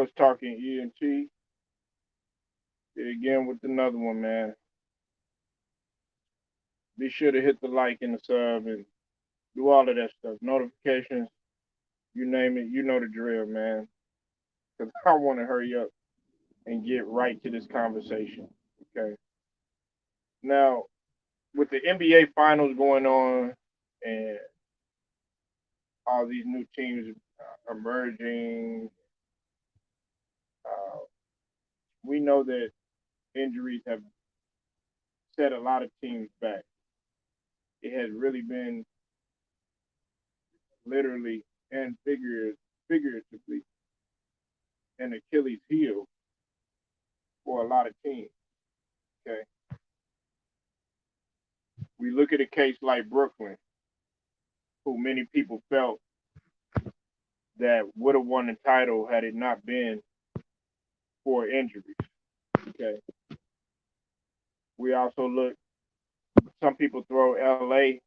Sports Talking ENT. Here again with another one, man. Be sure to hit the like and the sub and do all of that stuff. Notifications, you name it, you know the drill, man. Because I want to hurry up and get right to this conversation. Okay. Now, with the NBA finals going on and all these new teams emerging, uh, we know that injuries have set a lot of teams back. It has really been literally and figuratively an Achilles heel for a lot of teams. Okay. We look at a case like Brooklyn, who many people felt that would have won the title had it not been for injuries. Okay. We also look, some people throw LA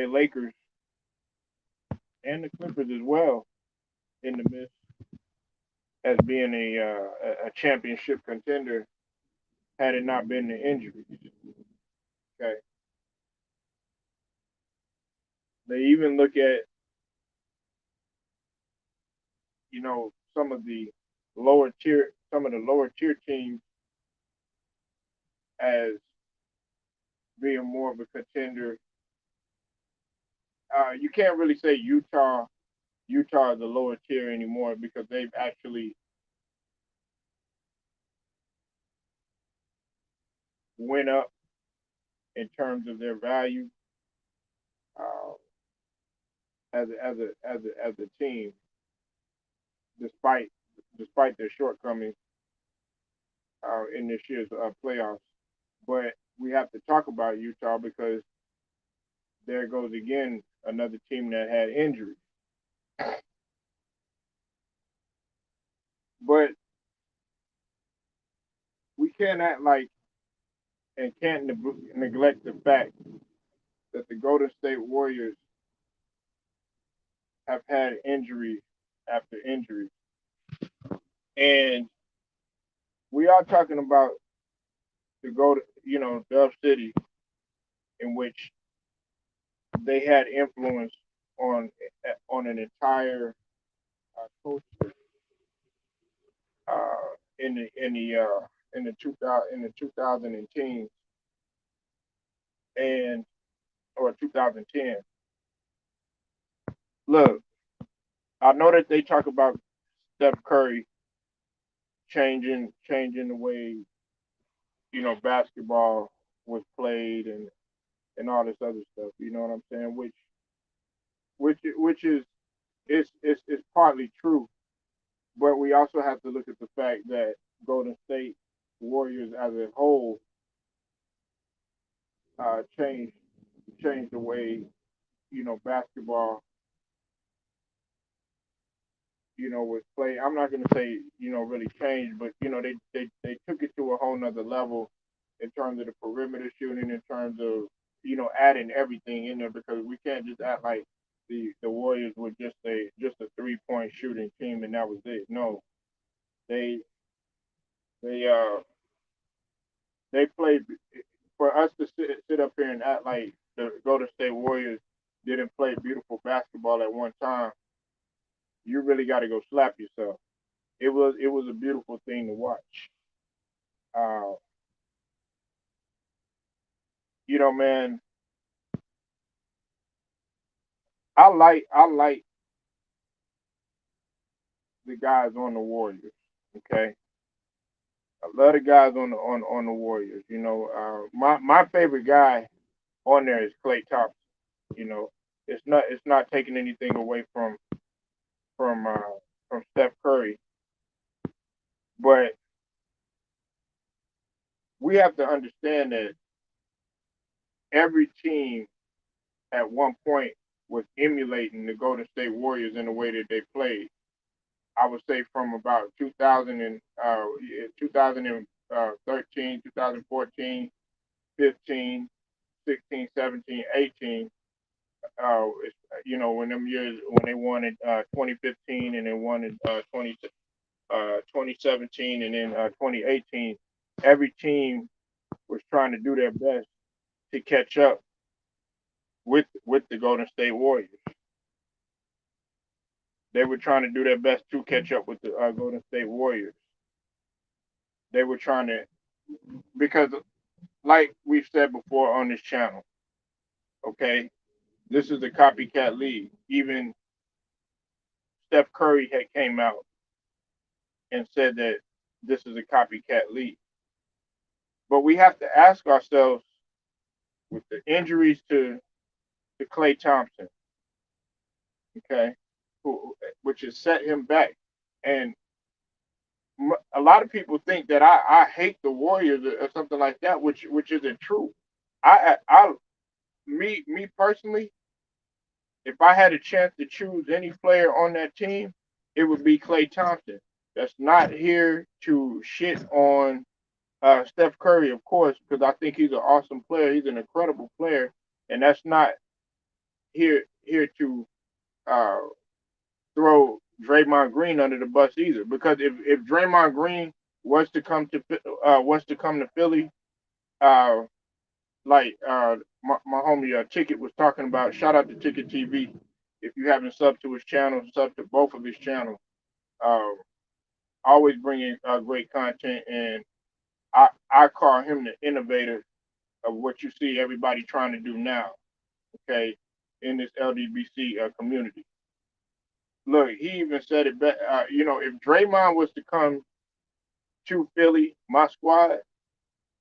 Lakers, and the Clippers as well in the mix as being a championship contender had it not been the injuries. Okay. They even look at, some of the lower tier teams as being more of a contender. You can't really say Utah is the lower tier anymore because they've actually went up in terms of their value uh, as a team, despite despite their shortcomings in this year's playoffs. But we have to talk about Utah because there goes again another team that had injuries. But we can't act like and can't neglect the fact that the Golden State Warriors have had injury after injury. And we are talking about the Dove City, in which they had influence on an entire culture in the 2010s and or 2010. Look, I know that they talk about Steph Curry changing the way basketball was played and all this other stuff. You know what I'm saying? Which is partly true, but we also have to look at the fact that Golden State Warriors as a whole changed the way basketball was played. I'm not going to say really changed, but they took it to a whole nother level in terms of the perimeter shooting, in terms of adding everything in there because we can't just act like the Warriors were just a 3-point shooting team and that was it. No, they they uh they played for us to sit up here and act like the Golden State Warriors didn't play beautiful basketball at one time. You really got to go slap yourself. It was a beautiful thing to watch. Uh, man, I like the guys on the Warriors. Okay, I love the guys on the Warriors. My favorite guy on there is Klay Thompson. You know, it's not taking anything away from uh, from Steph Curry, but we have to understand that every team at one point was emulating the Golden State Warriors in the way that they played. I would say from about 2013, 2014, 15, 16, 17, 18. When them years when they won in 2015 and they won in 2016. 2017, and then 2018, every team was trying to do their best to catch up with the Golden State Warriors. They were trying to do their best to catch up with the Golden State Warriors. They were trying to, because like we've said before on this channel, okay, this is a copycat league. Even Steph Curry had came out and said that this is a copycat league. But we have to ask ourselves, with the injuries to Klay Thompson, okay, which has set him back. And a lot of people think that I hate the Warriors or something like that, which isn't true. I me personally, if I had a chance to choose any player on that team, it would be Klay Thompson. That's not here to shit on Steph Curry, of course, because I think he's an awesome player. He's an incredible player, and that's not here to uh, throw Draymond Green under the bus either. Because if Draymond Green was to come to Philly, uh, like my homie Ticket was talking about. Shout out to Ticket TV. If you haven't subbed to his channel, sub to both of his channels. Uh, Always bringing great content, and I call him the innovator of what you see everybody trying to do now. Okay, in this LDBC community. Look, he even said it better. If Draymond was to come to Philly, my squad,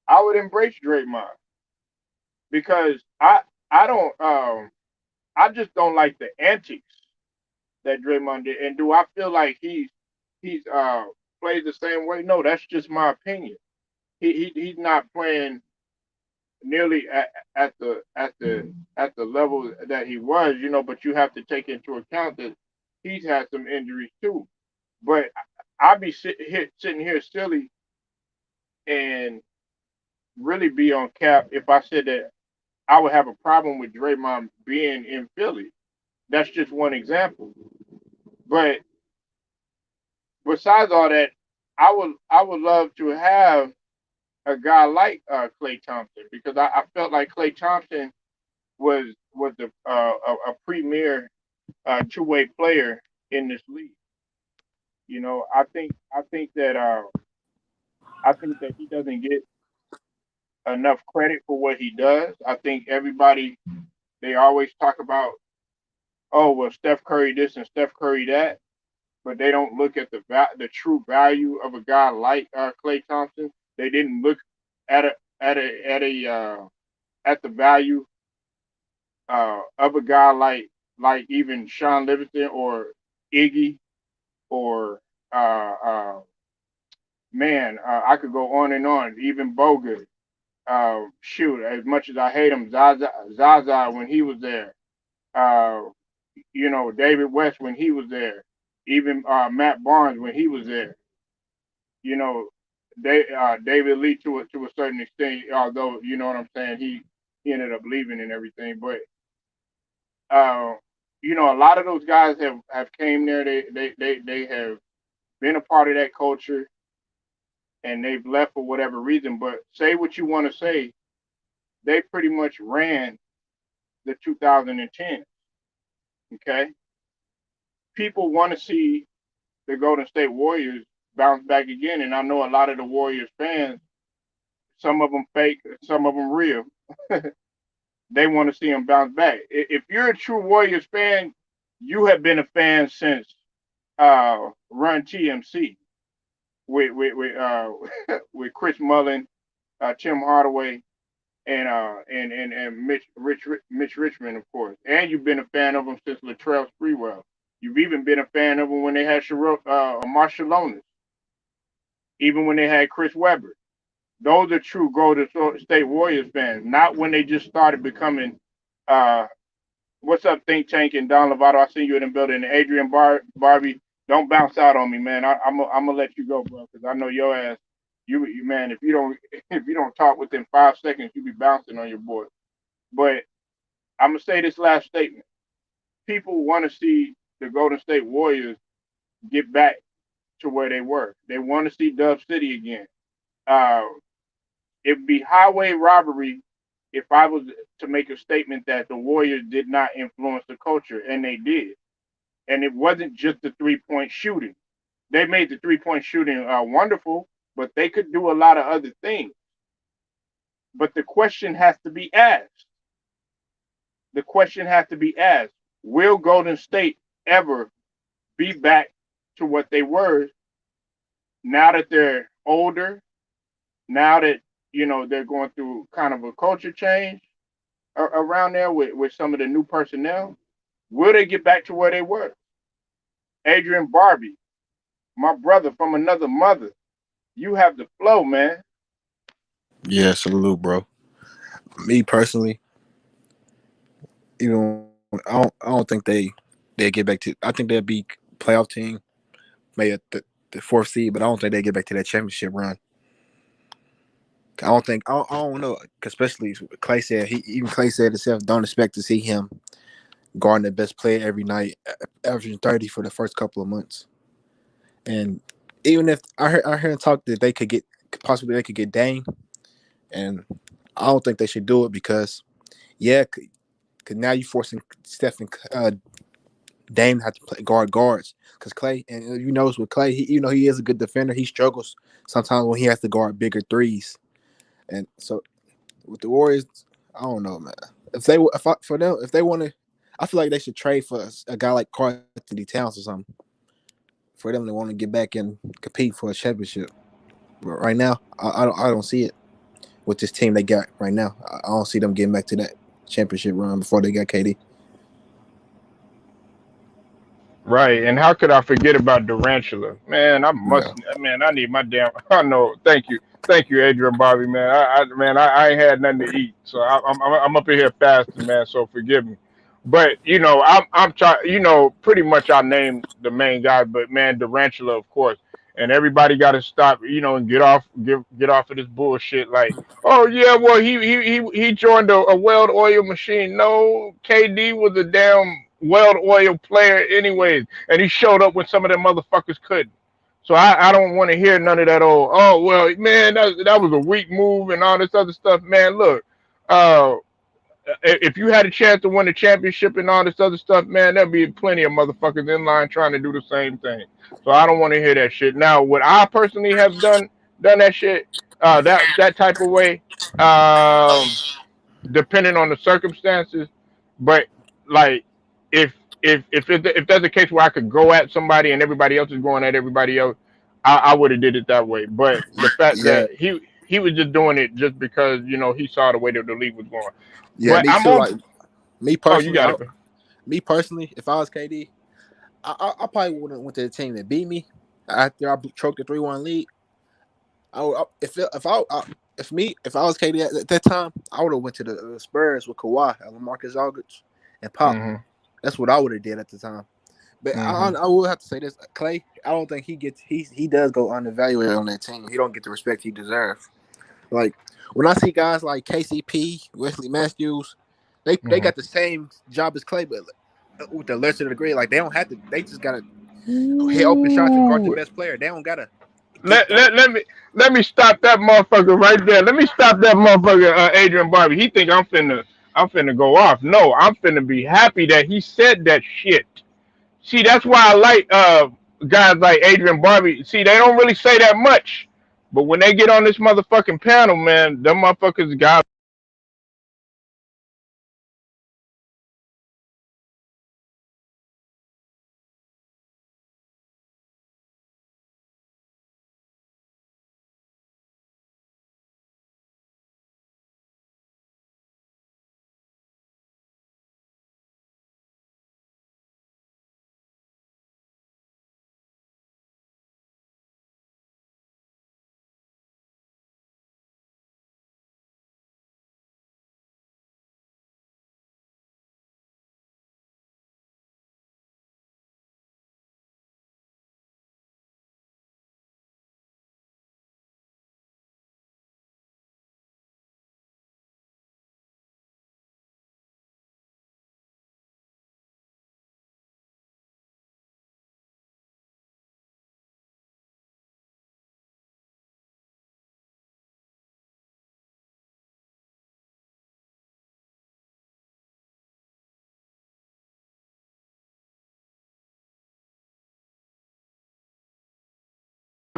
I would embrace Draymond because I don't I just don't like the antics that Draymond did. And do I feel like he's plays the same way? No, that's just my opinion. He's not playing nearly at the level that he was, but you have to take into account that he's had some injuries too. But I'd be sitting here silly and really be on cap if I said that I would have a problem with Draymond being in Philly. That's just one example. But besides all that, I would love to have a guy like Klay Thompson because I felt like Klay Thompson was a premier two-way player in this league. I think that he doesn't get enough credit for what he does. I think everybody they always talk about, oh well, Steph Curry this and Steph Curry that, but they don't look at the true value of a guy like Klay Thompson. They didn't look at a at the value of a guy like even Sean Livingston or Iggy or man, I could go on and on. Even Bogut. Shoot, as much as I hate him, Zaza when he was there. Uh, David West when he was there. Even Matt Barnes when he was there. You know, David Lee to a certain extent, although you know what I'm saying, he ended up leaving and everything. But uh, a lot of those guys have came there. They have been a part of that culture and they've left for whatever reason. But say what you want to say, they pretty much ran the 2010. Okay, people want to see the Golden State Warriors bounce back again, and I know a lot of the Warriors fans, some of them fake, some of them real. They want to see them bounce back. If you're a true Warriors fan, you have been a fan since Run TMC with Chris Mullin, Tim Hardaway, and Mitch Richmond, of course. And you've been a fan of them since Latrell Sprewell. You've even been a fan of them when they had Marshallonis, even when they had Chris Webber. Those are true Golden State Warriors fans, not when they just started becoming. Uh, what's up, Think Tank and Don Lovato? I see you in the building. And Adrian Barbie, don't bounce out on me, man. I'm gonna let you go, bro, because I know your ass. You man, if you don't if you don't talk within 5 seconds, you be bouncing on your boy. But I'm gonna say this last statement. People want to see the Golden State Warriors get back to where they were. They want to see Dub City again. Uh, it'd be highway robbery if I was to make a statement that the Warriors did not influence the culture, and they did. And it wasn't just the 3 point shooting. They made the 3 point shooting wonderful, but they could do a lot of other things. But the question has to be asked. The question has to be asked: will Golden State ever be back to what they were now that they're older? Now that they're going through kind of a culture change around there with some of the new personnel. Will they get back to where they were? Adrian Barbie, my brother from another mother, you have the flow, man. Yeah, salute, bro. Me personally, even I don't think they get back to. I think they'll be playoff team, maybe at the fourth seed, but I don't think they get back to that championship run. I don't know, 'cause especially Clay said Clay said himself, don't expect to see him guarding the best player every night, averaging 30 for the first couple of months. And even if I heard him talk that they could get possibly they could get Dame, and I don't think they should do it because yeah, because now you're forcing Stephen Dame to have to play guards because Clay, and you notice with Clay, he is a good defender. He struggles sometimes when he has to guard bigger threes, and so with the Warriors, I don't know, man. For them, if they want to, I feel like they should trade for a guy like Karl Anthony Towns or something for them to want to get back and compete for a championship. But right now, I don't see it with this team they got right now. I don't see them getting back to that championship run before they got KD. Right, and how could I forget about Durantula? Man, I Yeah, must. Man, I need my damn. I know. Thank you, Adrian Bobby. Man, I ain't had nothing to eat, so I'm up in here fasting, man. So forgive me. But I'm trying. Pretty much I named the main guy, but man, Durantula, of course. And everybody got to stop, and get off of this bullshit. Like, oh yeah, well he joined a weld oil machine. No, KD was a damn weld oil player anyways, and he showed up when some of them motherfuckers couldn't. So I don't want to hear none of that old, oh well, man, that was a weak move and all this other stuff. Man, look, uh if you had a chance to win the championship and all this other stuff, man, there'll be plenty of motherfuckers in line trying to do the same thing. So I don't want to hear that shit. Now, would I personally have done that shit that type of way? Um, Depending on the circumstances. But like, if if there's a case where I could go at somebody and everybody else is going at everybody else, I would have did it that way. But the fact yeah, that he was just doing it just because he saw the way that the league was going. yeah. But Me I'm too. on. Like me Oh, you personally, got it, bro. if I was KD, I probably would have went to the team that beat me after I choked the 3-1 lead. I would, if I was KD at that time, I would have went to the Spurs with Kawhi and LaMarcus Aldridge and Pop. Mhm. That's what I would have did at the time. But Mhm. I will have to say this, Clay. I don't think he does go unevaluated on that team. He don't get the respect he deserves. Like when I see guys like KCP, Wesley Matthews, they Mhm. got the same job as Clay, but with a lesser degree. Like they don't have to. They just gotta hit open shots and guard the Ooh. best player. They don't gotta get Let, 30. let, let me let me stop that motherfucker right there. Let me stop that motherfucker, Adrian Barbie. He think I'm finna go off. No, I'm finna be happy that he said that shit. See, that's why I like guys like Adrian Barbie. See, they don't really say that much, but when they get on this motherfucking panel, man, them motherfuckers got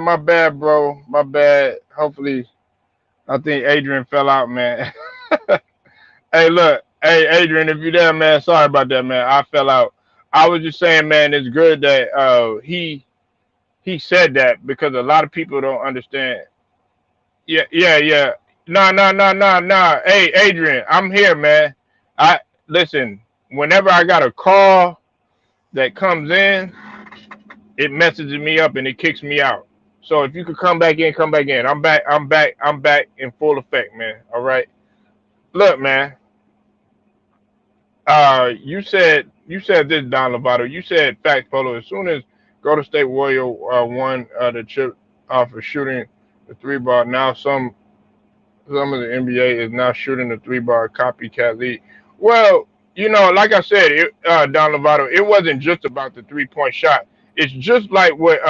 My bad, bro. My bad. Hopefully, I think Adrian fell out, man. Hey, look. Hey, Adrian, if you're there, man, sorry about that, man. I fell out. I was just saying, man, it's good that he said that because a lot of people don't understand. Yeah, yeah, yeah. No, no, no, no, no. Hey, Adrian, I'm here, man. I listen. Whenever I got a call that comes in, it messages me up and it kicks me out. So if you could come back in, come back in. I'm back. I'm back. I'm back in full effect, man. All right. Look, man. You said this, Don Lovato. You said fact, Polo. As soon as Golden State Warrior won the chip for shooting the three ball, now some of the NBA is now shooting the three ball copycat league. Well, like I said, Don Lovato, it wasn't just about the 3-point shot. It's just like what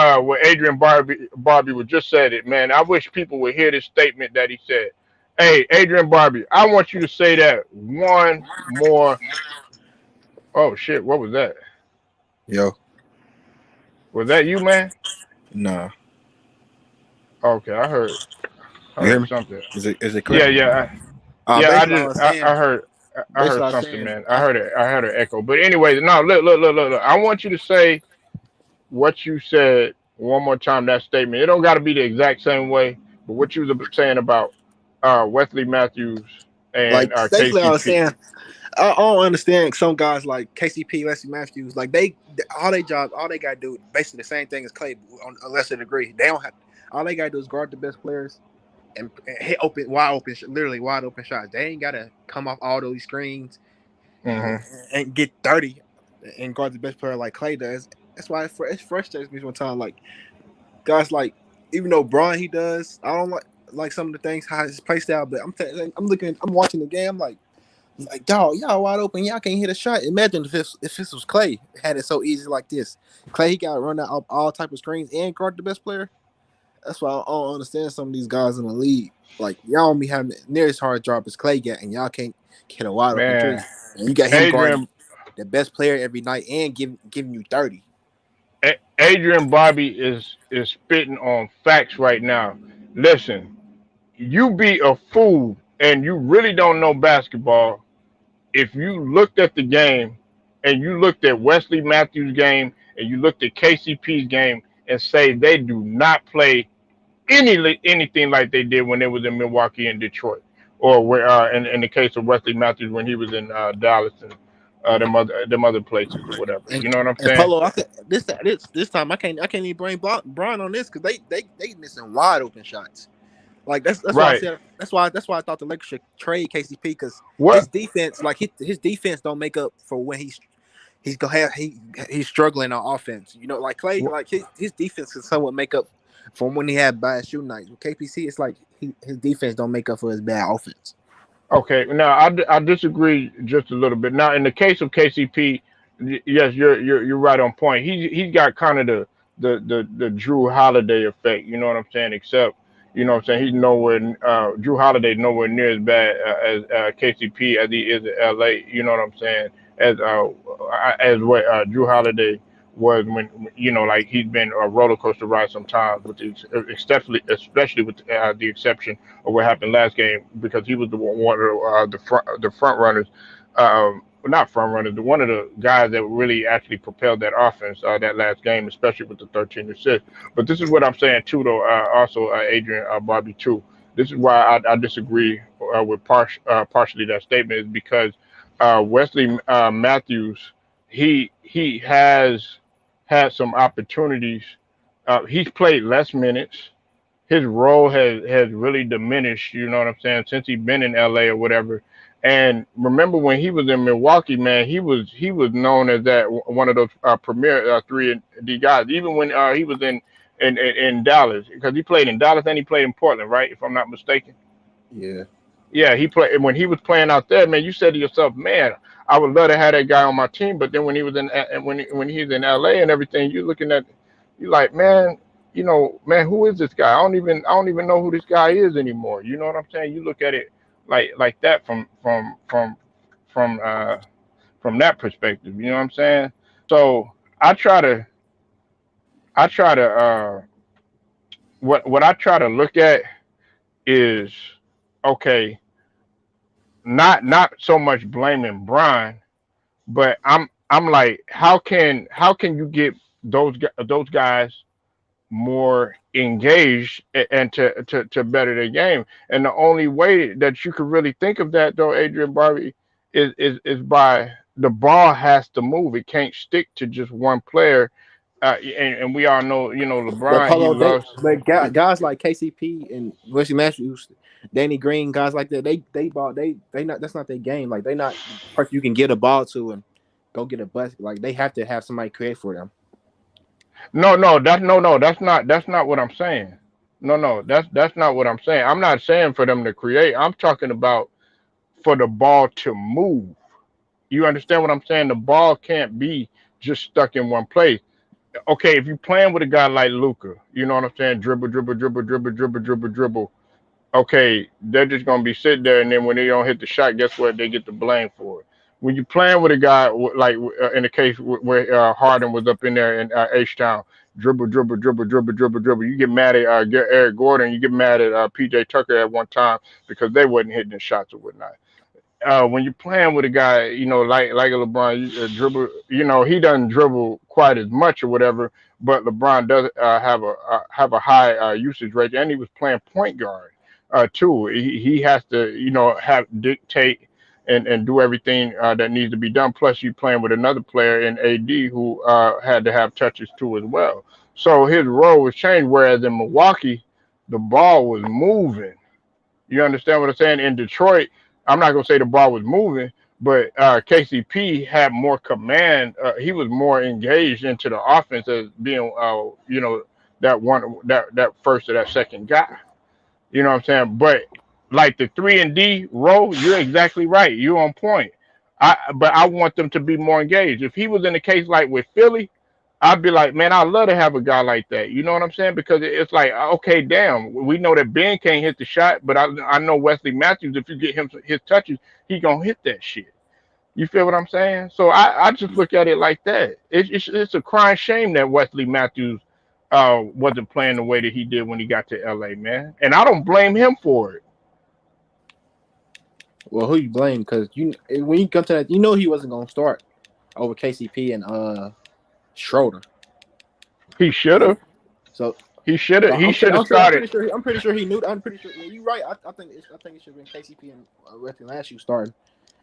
Adrian Barbie was just said it, man. I wish people would hear this statement that he said. Hey, Adrian Barbie, I want you to say that one more. Oh shit, what was that? Yo, Was that you, man? nah. Okay, I You hear heard me? something. Is it clear? Yeah, yeah, yeah. I Basically, I just was saying. I Basically, heard I was something, saying. man. I heard an echo. But anyways, no, look. I want you to say what you said one more time. That statement. It don't got to be the exact same way, but what you was saying about Wesley Matthews and Like basically, I was KCP. saying. I don't understand some guys like KCP, Leslie Matthews. Like all they job, all they gotta do, basically the same thing as Clay, on a lesser degree. They don't have. All they gotta do is guard the best players and hit wide open, literally wide open shots. They ain't gotta come off all those screens and Hmm. and get 30 and guard the best player like Clay does. That's why it frustrates me sometimes. Like guys, like even though Braun he does, I don't like some of the things how his play style. But I'm watching the game. I'm like y'all wide open. Y'all can't hit a shot. Imagine if this was Clay had it so easy like this. Clay he got to run out all type of screens and guard the best player. That's why I don't understand some of these guys in the league. Like y'all don't be having near as hard job as Clay get, and y'all can't get a wide open tree. Man, And you got him guarding Adrian the best player every night and giving you 30. Adrian Barbie is spitting on facts right now. Listen, you be a fool and you really don't know basketball if you looked at the game and you looked at Wesley Matthews' game and you looked at KCP's game and say they do not play anything like they did when they was in Milwaukee and Detroit, or where in the case of Wesley Matthews when he was in Dallas and them other places or whatever. And You know what I'm and saying? Polo, this time I can't even blame Brian on this because they missing wide open shots. Like that's why I Right. said that's why I thought the Lakers should trade KCP because his What? defense like his defense don't make up for when he's gonna have he's struggling on offense. Like Clay, like his defense can somewhat make up from when he had bad shooting nights. With KPC, it's like his defense don't make up for his bad offense. Okay, now I disagree just a little bit. Now, in the case of KCP, yes, you're right on point. He's got kind of the Drew Holiday effect. You know what I'm saying? Except, you know what I'm saying, he's nowhere. Drew Holiday nowhere near as bad as KCP as he is in LA. You know what I'm saying? As what Drew Holiday was when like he's been a roller coaster ride sometimes, with especially with the exception of what happened last game because he was one of the front runners, not front runners, one of the guys that really actually propelled that offense that last game, especially with the 13 assists. But this is what I'm saying too, though. Also, Adrian Bobby too. This is why I disagree with partially that statement is because Wesley Matthews he has had some opportunities. He's played less minutes. His role has really diminished. You know what I'm saying? Since he's been in LA or whatever. And remember when he was in Milwaukee, man, he was known as that one of those premier 3 and D guys. Even when he was in Dallas, because he played in Dallas and he played in Portland, right? If I'm not mistaken. Yeah. Yeah, he played when he was playing out there, man. You said to yourself, man, I would love to have that guy on my team. But then when he was when he's in LA and everything, you looking at you like, man, man, who is this guy? I don't even know who this guy is anymore. You know what I'm saying? You look at it like that from from that perspective. You know what I'm saying? So I try to I try to what I try to look at is okay, not so much blaming Brian, but I'm like, how can you get those guys more engaged and to better their game? And the only way that you could really think of that though, Adrian Barbie, is by the ball has to move. It can't stick to just one player. And we all know, But LeBron, he Polo, loves. guys like KCP and Wesley Matthews, Danny Green, guys like that, they not that's not their game. Like they not person you can get a ball to and go get a basket. Like they have to have somebody create for them. No, that's not what I'm saying. No, that's not what I'm saying. I'm not saying for them to create. I'm talking about for the ball to move. You understand what I'm saying? The ball can't be just stuck in one place. Okay, if you're playing with a guy like Luca, you know what I'm saying? Dribble, dribble, dribble, dribble, dribble, dribble, dribble. Okay, they're just gonna be sitting there, and then when they don't hit the shot, guess what? They get the blame for it. When you're playing with a guy like in the case where Harden was up in there in H Town, dribble, dribble, dribble, dribble, dribble, dribble. You get mad at Eric Gordon, you get mad at PJ Tucker at one time because they wasn't hitting the shots or whatnot. When you're playing with a guy, like a LeBron, dribble, he doesn't dribble quite as much or whatever, but LeBron does have a high usage rate, and he was playing point guard too. He has to, have dictate and do everything that needs to be done. Plus, you playing with another player in AD who had to have touches too as well. So his role was changed. Whereas in Milwaukee, the ball was moving. You understand what I'm saying? In Detroit, I'm not gonna say the ball was moving, but KCP had more command. He was more engaged into the offense as being, that one, that first or that second guy. You know what I'm saying? But like the three and D role, you're exactly right. You're on point. But I want them to be more engaged. If he was in a case like with Philly, I'd be like, man, I'd love to have a guy like that. You know what I'm saying? Because it's like, okay, damn, we know that Ben can't hit the shot, but I know Wesley Matthews. If you get him his touches, he gonna hit that shit. You feel what I'm saying? So I just look at it like that. It's a crying shame that Wesley Matthews wasn't playing the way that he did when he got to LA, man. And I don't blame him for it. Well, who you blame? Because when you come to that, he wasn't gonna start over KCP and Schroeder. He should So have. so He should have. He should have I'm started. pretty sure. I'm pretty sure he knew. I'm pretty sure. Yeah, you're right. I think it should have been KCP and Wesley Matthews starting,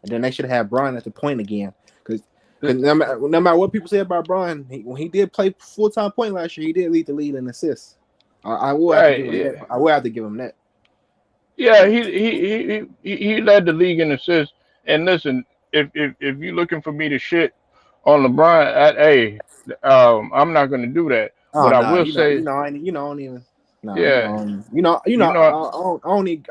and then they should have Brian at the point again. Because no matter what people say about Brian, when he did play full time point last year, he did lead the lead in assists. I will have to Right. give him that. Yeah. I will have to give him that. Yeah. He led the league in assists. And listen, if you're looking for me to shit on LeBron, hey, I'm not gonna do that. Oh But I no, will say, I don't even. No, yeah, you know, I don't need.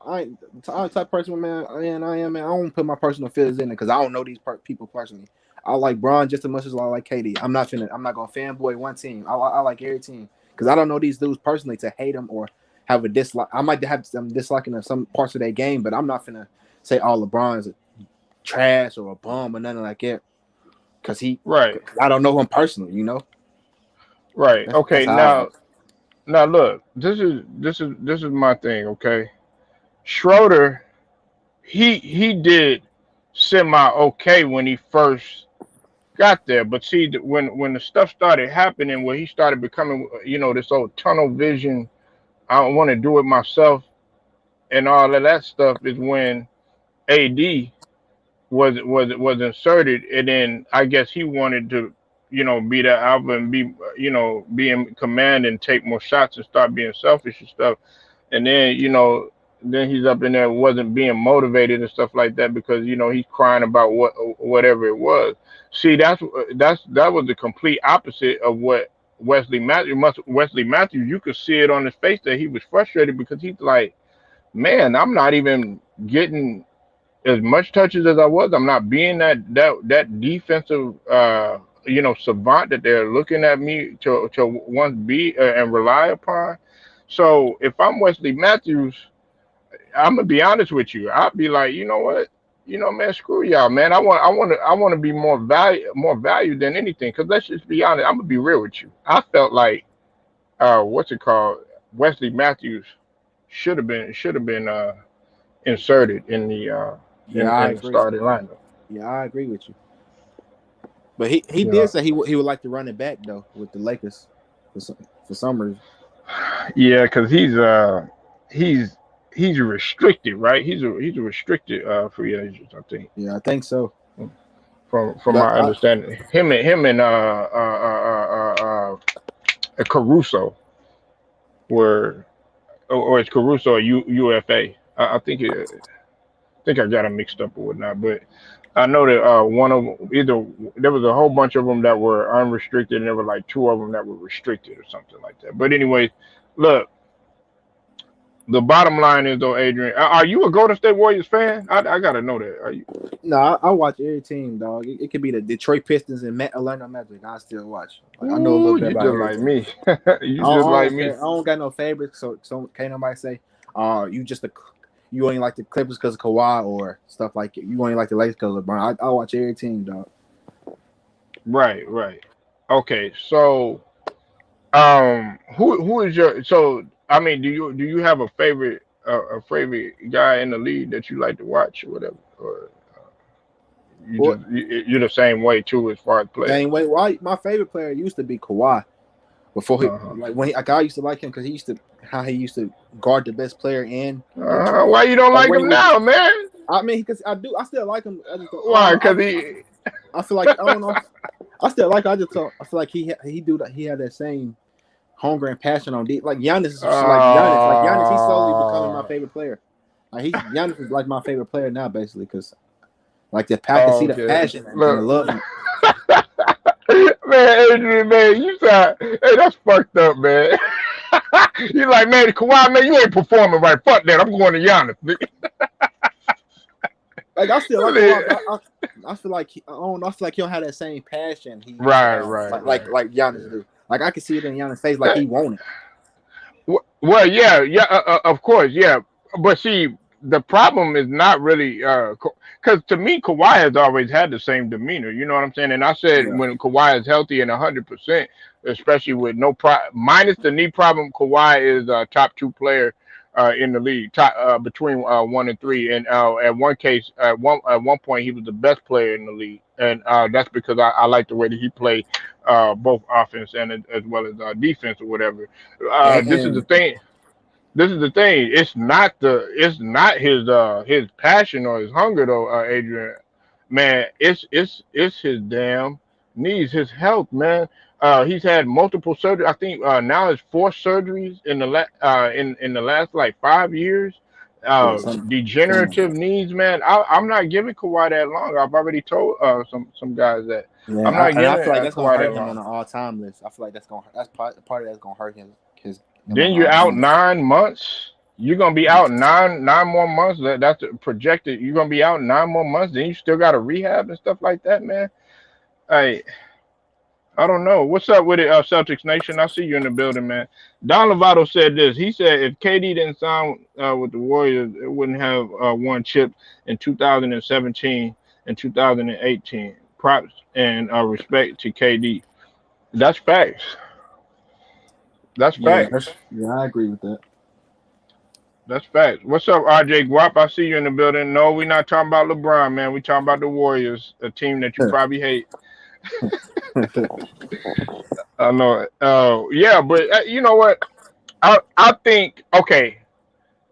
I ain't I'm the type of person, man. I am, man. I don't put my personal feelings in it because I don't know these people personally. I like Braun just as much as I like KD. I'm not gonna fanboy one team. I like every team because I don't know these dudes personally to hate them or have a dislike. I might have some disliking of some parts of their game, but I'm not gonna say all LeBron's a trash or a bum or nothing like that because right, I don't know him personally. right. That's Okay, how. now look, this is my thing. Okay, Schroeder, he did semi okay when he first got there, but see, when the stuff started happening, where he started becoming, this old tunnel vision, I don't want to do it myself, and all of that stuff is when AD was inserted, and then I guess he wanted to, be the alpha and be in command and take more shots and start being selfish and stuff. And then then he's up in there wasn't being motivated and stuff like that because he's crying about whatever it was. See, that was the complete opposite of what Wesley Matthews. You could see it on his face that he was frustrated because he's like, man, I'm not even getting as much touches as I was. I'm not being that defensive savant that they're looking at me to once be and rely upon. So if I'm Wesley Matthews, I'm gonna be honest with you. I'll be like, you know what? Man, screw y'all, man. I want to be more value than anything. Cause let's just be honest. I'm gonna be real with you. I felt like what's it called? Wesley Matthews should have been inserted in the Yeah, I in the agree. starting lineup. Yeah, I agree with you. But he You did know, say he would like to run it back though with the Lakers for some reason. yeah, because he's he's restricted, right? He's a restricted free agent, I think, Yeah, I think so. from But my understanding. Caruso were, or it's Caruso or UFA. I think I got them mixed up or whatnot, but I know that one of them, either there was a whole bunch of them that were unrestricted, and there were like two of them that were restricted or something like that. But anyway, look, the bottom line is though, Adrian, are you a Golden State Warriors fan? I gotta know that. Are you? no, I watch every team, dog. It could be the Detroit Pistons and Orlando Magic. I still watch. Like, I know a little Ooh, bit you about just every like team. me. I You don't, just I like don't care. me. I don't got no favorites, so can't nobody say, you just you only like the Clippers because of Kawhi or stuff like it. You only like the Lakers because of LeBron. I watch every team, dog. Right, right. Okay, so who is your so I mean, do you have a favorite guy in the league that you like to watch or whatever, or Well, you're the same way too as far as players? same way. Well, my favorite player used to be Kawhi before he Uh-huh. like when I used to like him because he used to guard the best player and Why you don't like like when he him was. now, man? I mean, because I still like him. I just I don't Why? know. Cause he. I feel like I don't know. I still like. I feel like he had that same hunger and passion on deep. Like Giannis is just like Giannis. Like Giannis, he's slowly becoming my Uh, favorite player. Like Giannis is like my favorite player now, basically, because like I can see the okay. passion and the Look. love. Man, Adrian, man, you sound, hey, that's fucked up, man. You like, man, Kawhi, man, you ain't performing right. Fuck that. I'm going to Giannis. Like I still like Kawhi, but I feel like I don't know. I feel like he don't have that same passion he used to Right, have, right, right. like Giannis Yeah. do. Like I can see it in Giannis' face, like he want it. Well, yeah, yeah, of course, yeah. But see, the problem is not really because to me, Kawhi has always had the same demeanor. You know what I'm saying? And I said Yeah, when Kawhi is healthy and 100%, especially with no minus the knee problem, Kawhi is a top two player in the league, top between one and three. And at one case, at one point, he was the best player in the league, and that's because I like the way that he played both offense and as well as defense or whatever. This is the and thing. This is the thing. It's not his passion or his hunger though, Adrian. Man, it's his damn knees, his health, man. He's had multiple surgery. I think now it's four surgeries in the last like 5 years. yeah, some Degenerative knees, man. I'm not giving Kawhi that long. I've already told some guys that I'm yeah. not And I giving feel like that's gonna Kawhi hurt that him on long. an all time list. I feel like that's part of that's gonna hurt his him on Then an you're all out time list. 9 months. You're gonna be out nine more months. That's projected. You're gonna be out 9 more months. Then you still got to rehab and stuff like that, man. I I don't know. What's up with it, Celtics Nation? I see you in the building, man. Don Lovato said this. He said if KD didn't sign with the Warriors, it wouldn't have won chips in 2017 and 2018. Props and respect to KD. That's facts. That's Yeah, facts. I agree with that. That's facts. What's up, RJ Guap? I see you in the building. No, we're not talking about LeBron, man. We talking about the Warriors, a team that you probably hate. I know it. Yeah, but you know what? I think okay.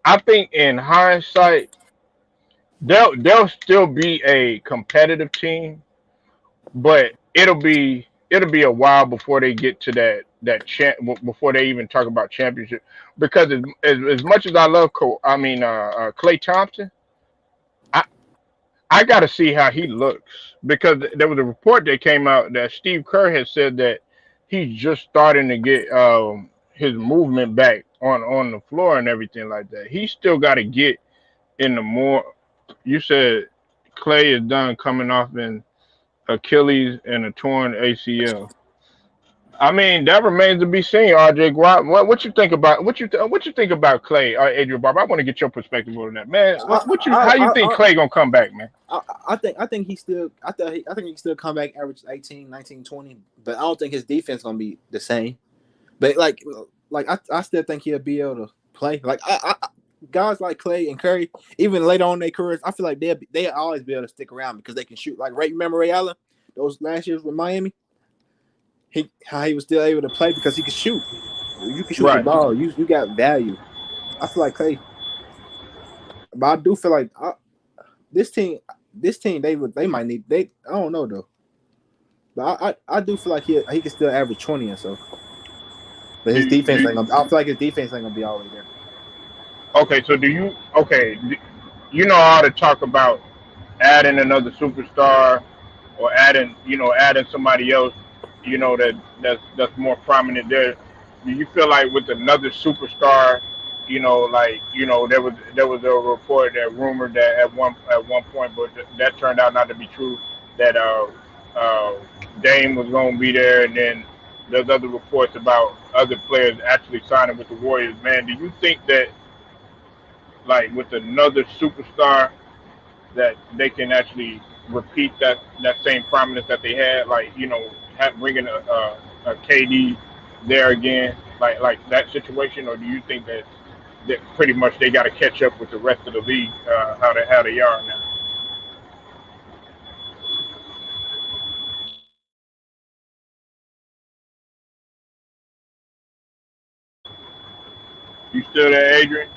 I think in hindsight, they'll still be a competitive team, but it'll be a while before they get to before they even talk about championship. Because as much as I love, Clay Thompson. I got to see how he looks because there was a report that came out that Steve Kerr had said that he's just starting to get his movement back on the floor and everything like that. He's still got to get in the more. You said Clay is done coming off in Achilles and a torn ACL. I mean, that remains to be seen. RJ Guap, what you think about what you think about Clay, Adrian Barber? I want to get your perspective on that, man. I, How you I, think I, Clay gonna come back, man? I think he still I think he still come back average 18, 19, 20. But I don't think his defense gonna be the same. But like I still think he'll be able to play. Guys like Clay and Curry, even later on in their careers, I feel like they always be able to stick around because they can shoot. Like remember Ray Allen, those last years with Miami, how he was still able to play because he could shoot. You can shoot the Right. ball. You got value. I feel like Clay, but I do feel like this team they might need they I don't know though, but I do feel like he can still average 20 or so. But Do his you, do defense you, ain't gonna. I feel like his defense ain't gonna be all the way there. okay, so do you okay? You know how to talk about adding another superstar or adding somebody else, that's more prominent there. Do you feel like with another superstar, there was a report that rumored that at one point, but that turned out not to be true. That uh, Dame was going to be there, and then there's other reports about other players actually signing with the Warriors. Man, do you think that like with another superstar that they can actually repeat that same prominence that they had, like bringing a KD there again, like that situation, or do you think that pretty much they got to catch up with the rest of the league, how they are now? You still there, Adrian?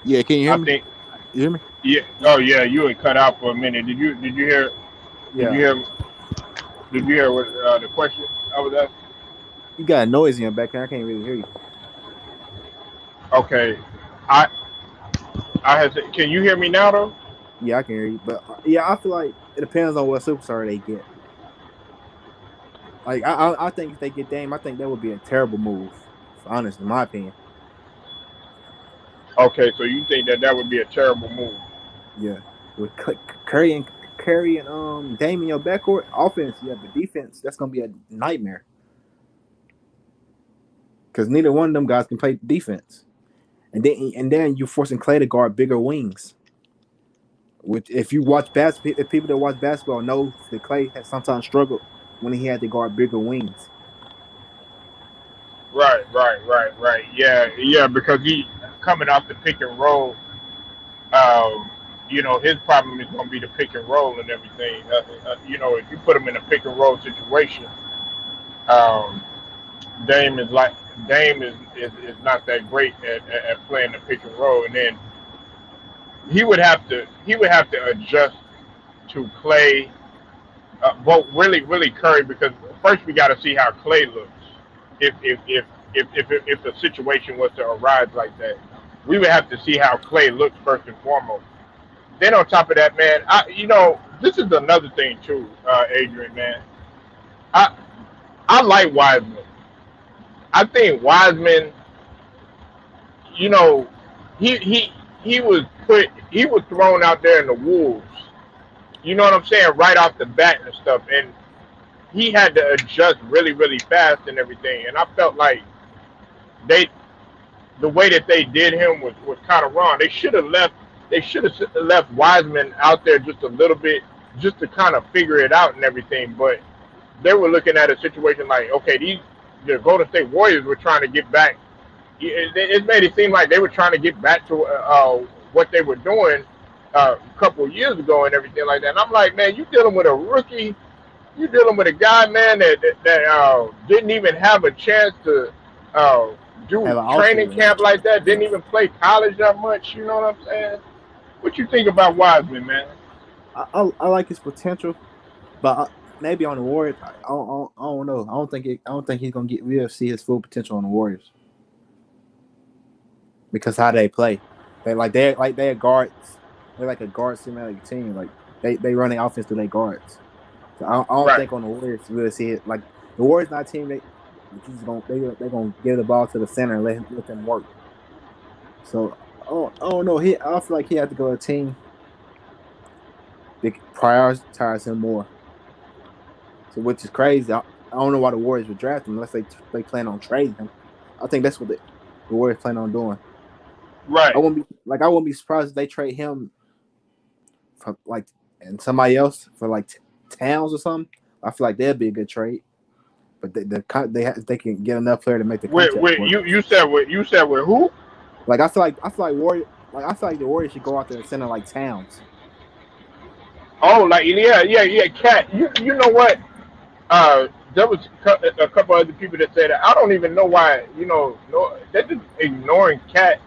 Yeah, can you hear I me? think You hear me? yeah. Oh yeah, you had cut out for a minute. Did you hear? Did you Yeah. hear? Did you hear what the question I was asking? You got a noise in your background. I can't really hear you. Okay, I I had. Can you hear me now though? Yeah, I can hear you. But yeah, I feel like it depends on what superstar they get. Like I think if they get Dame, I think that would be a terrible move. Honestly, in my opinion. Okay, so you think that would be a terrible move? Yeah, with Curry and Dame in your backcourt, offense, yeah, but defense, that's gonna be a nightmare because neither one of them guys can play defense. And then you're forcing Clay to guard bigger wings. Which, if you watch basketball, if people that watch basketball know that Clay has sometimes struggled when he had to guard bigger wings. Right. Yeah, yeah, because he coming off the pick and roll. Um, his problem is going to be the pick and roll and everything. If you put him in a pick and roll situation, um, Dame is like Dame is not that great at playing the pick and roll, and then he would have to adjust to Clay, both really Curry, because first we got to see how Clay looks. If the situation was to arise like that, we would have to see how Clay looks first and foremost. Then on top of that, man, this is another thing too, Adrian, man. I I like Wiseman. I think Wiseman, you know, he was thrown out there in the wolves. You know what I'm saying? Right off the bat and stuff, and he had to adjust really fast and everything. And I felt like they the way that they did him was kind of wrong. They should have left. They should have left Wiseman out there just a little bit, just to kind of figure it out and everything. But they were looking at a situation like, okay, the Golden State Warriors were trying to get back. It made it seem like they were trying to get back to what they were doing a couple of years ago and everything like that. And I'm like, man, you dealing with a rookie. You dealing with a guy, man, that didn't even have a chance to uh, do Have an off training season. camp like that. Didn't even play college that much. You know what I'm saying? What you think about Wiseman, man? I like his potential, but maybe on the Warriors, I don't know. I don't think he's gonna get real see his full potential on the Warriors because how they play. They're guards. They're like a guard simulated team. Like they run their offense through their guards. So I don't Right, think on the Warriors really see it. Like the Warriors not a team that you just gonna they gonna give the ball to the center and let them work. So I don't know. I feel like he had to go to a team that prioritize him more. So which is crazy. I don't know why the Warriors would draft him unless they plan on trading him. I think that's what the Warriors plan on doing. right. I wouldn't be surprised if they trade him for like and somebody else for like Towns or something. I feel like that'd be a good trade. but they can get enough player to make the With contact work. you said with who? Like I feel like I feel like the Warriors should go out there and center like Towns. Oh, like yeah, Cat. You know what? There was a couple other people that said that. I don't even know why. No, they're just ignoring Cat.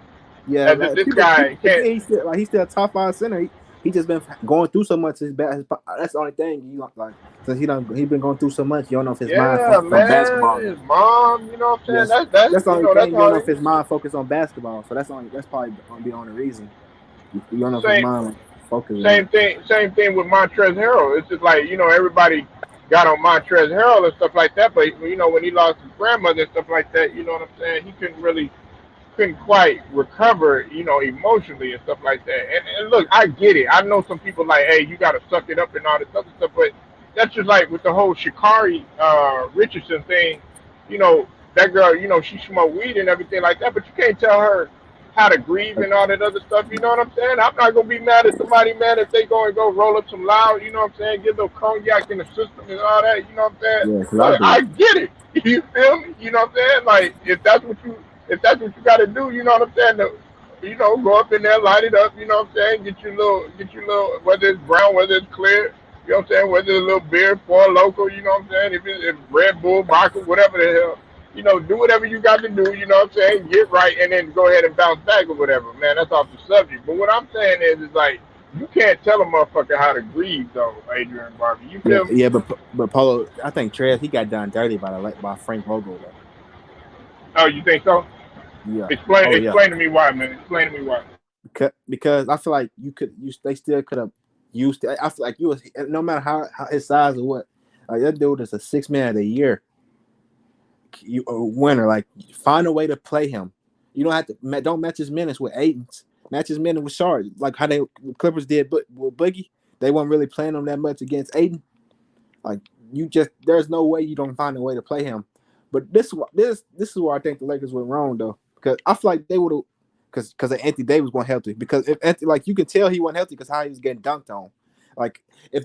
Yeah, As if like, this guy can't. he's still a top 5 center. He just been going through so much. That's the only thing like since he been going through so much. You don't know if his mind Yeah, focused on man, basketball. his mom. You know what I'm saying? Yes, That's the only that's thing. You don't know all. if his mind focused on basketball. So that's probably gonna be the only reason. You don't know if his Same mind focused on same it. thing with Montrezl Harrell. It's just like everybody got on Montrezl Harrell and stuff like that, but when he lost his grandmother and stuff like that, you know what I'm saying? He couldn't quite recover, emotionally and stuff like that. And look, I get it. I know some people like, hey, you got to suck it up and all this other stuff, but that's just like with the whole Sha'Carri Richardson thing. That girl, she smoked weed and everything like that, but you can't tell her how to grieve and all that other stuff. You know what I'm saying? I'm not gonna be mad at somebody, man, if they go and go roll up some loud. You know what I'm saying? Get a little cognac in the system and all that. You know what I'm saying? Yeah, 'cause I do. I get it. You feel me? You know what I'm saying? Like if that's what you got to do, you know what I'm saying? Go up in there, light it up. You know what I'm saying? Get your little, whether it's brown, whether it's clear. You know what I'm saying? Whether it's a little beer, for local. You know what I'm saying? If it's Red Bull, vodka, whatever the hell. Do whatever you got to do, you know what I'm saying? Get right and then go ahead and bounce back or whatever. Man, that's off the subject. But what I'm saying is like, you can't tell a motherfucker how to grieve, though, Adrian Barbie. You feel me? Yeah, but Polo, I think Trez, he got done dirty by Frank Vogel, though. Oh, you think so? Yeah. Explain to me why, man. Explain to me why. Because I feel like they still could have used it. I feel like no matter how his size or what, like that dude is a 6 man of the year. You a winner, like find a way to play him. You don't have to don't match his minutes with Aiden's. Match his minutes with Shard, like how the Clippers did, but with Boogie, they weren't really playing him that much against Aiden. Like there's no way you don't find a way to play him. But this is where I think the Lakers went wrong though, because I feel like they would have, because Anthony Davis wasn't healthy. Because if Anthony, like you can tell he wasn't healthy because how he was getting dunked on. Like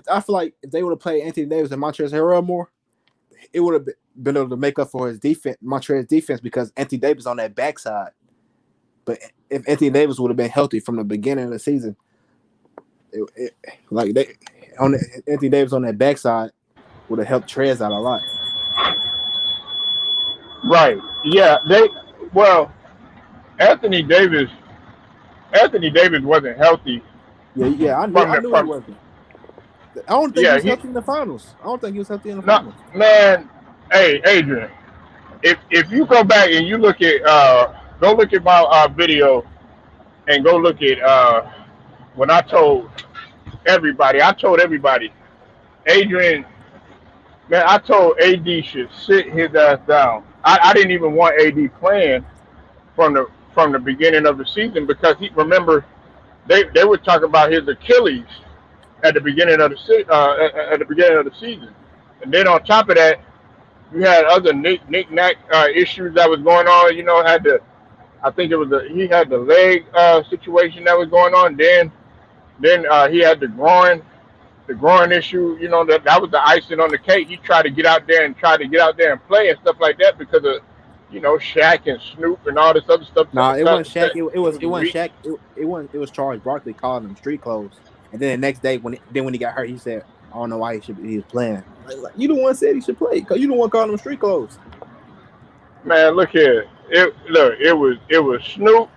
I feel like if they would have played Anthony Davis and Montrezl Harrell more, it would have been able to make up for his defense, Montrezl's defense, because Anthony Davis on that backside. But if Anthony Davis would have been healthy from the beginning of the season, Anthony Davis on that backside would have helped Trez out a lot. Right. Yeah. Anthony Davis wasn't healthy. Yeah. I knew he wasn't. I don't think he was healthy in the finals. finals. Man, hey Adrian, if you go back and you look at my video and go look at when I told everybody, Adrian, man, I told AD should sit his ass down. I didn't even want AD playing from the beginning of the season because they were talking about his Achilles at the beginning of the season, and then on top of that, you had other knick-knack issues that was going on. I think he had the leg situation that was going on. Then he had the groin issue. That was the icing on the cake. He tried to get out there and play and stuff like that because of Shaq and Snoop and all this other stuff. No, it wasn't Shaq. It wasn't Shaq. It was Charles Barkley calling him street clothes. And then the next day, when he got hurt, he said, "I don't know why he was playing." Like, you the one said he should play because you the one calling him street clothes. Man, look here. It was Snoop,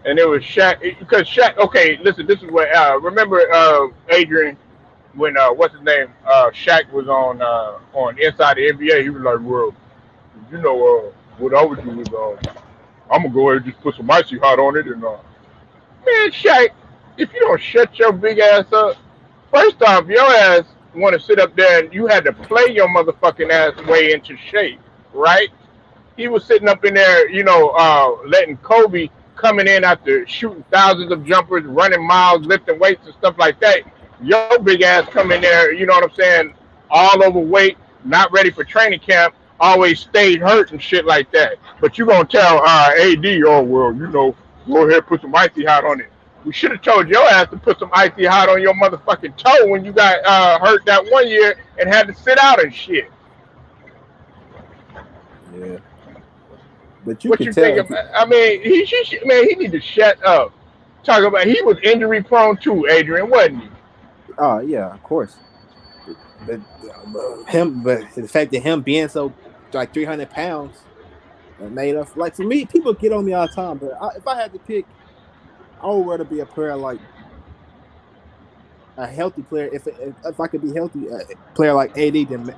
and it was Shaq. Because Shaq. Okay, listen. This is what. Remember, Adrian, when what's his name? Shaq was on Inside the NBA. He was like, "Well, what I would do is I'm gonna go ahead and just put some icy hot on it and man, Shaq, if you don't shut your big ass up, first off, your ass want to sit up there and you had to play your motherfucking ass way into shape, right? He was sitting up in there, letting Kobe coming in after shooting thousands of jumpers, running miles, lifting weights and stuff like that. Your big ass come in there, you know what I'm saying, all overweight, not ready for training camp, always stayed hurt and shit like that. But you gonna tell AD, oh well, go ahead, put some icy hot on it. We should have told your ass to put some icy hot on your motherfucking toe when you got hurt that one year and had to sit out and shit. Yeah, but you What can you tell. think of? I mean, he need to shut up. Talk about he was injury prone too, Adrian, wasn't he? Oh yeah, of course. But but the fact that him being so like 300 pounds made up. Like for me, people get on me all the time. But if I had to pick, I would rather be a player like a healthy player. If I could be healthy, a player like AD, then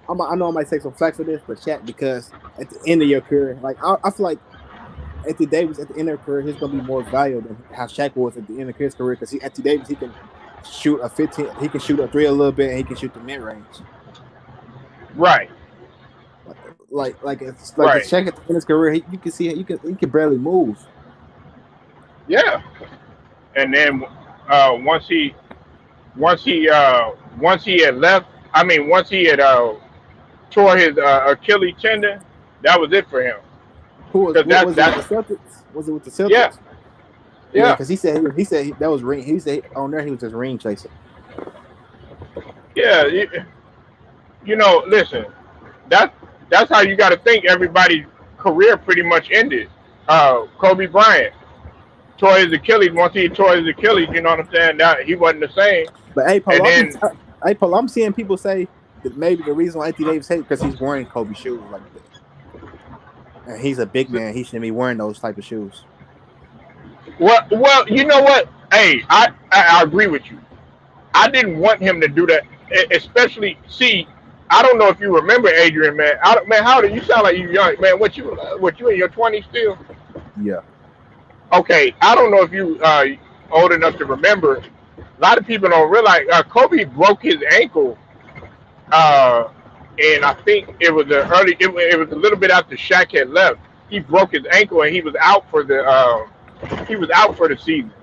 I know I might take some flack for this, but Shaq, because at the end of your career, like I feel like Anthony Davis at the end of his career, he's gonna be more valuable than how Shaq was at the end of his career, because Anthony Davis, he can shoot a 15, he can shoot a three a little bit, and he can shoot the mid range. Right, Like right. Shaq at the end of his career, you can see he can barely move. Yeah. And then once he had left, I mean, once he had tore his Achilles tendon, that was it for him. Who was Because what that was it with the that Celtics? Was it with the yeah, Celtics? Yeah, yeah, because he said that was ring. He said on there he was just ring chasing. yeah. Listen, that's that's how you got to think. Everybody's career pretty much ended. Kobe Bryant tore his Achilles. Once he tore his Achilles, you know what I'm saying? That he wasn't the same. But hey, And then Paul, I'm seeing people say that maybe the reason why Anthony Davis hate because he's wearing Kobe shoes like that, and he's a big man. He shouldn't be wearing those type of shoes. well, you know what? Hey, I agree with you. I didn't want him to do that, especially. See, I don't know if you remember Adrian, man. Man, how do you sound like you young, man? What you in your 20s still? Yeah, Okay, I don't know if you old enough to remember. A lot of people don't realize Kobe broke his ankle, uh, and I think it was it was a little bit after Shaq had left. He broke his ankle and he was out for the season.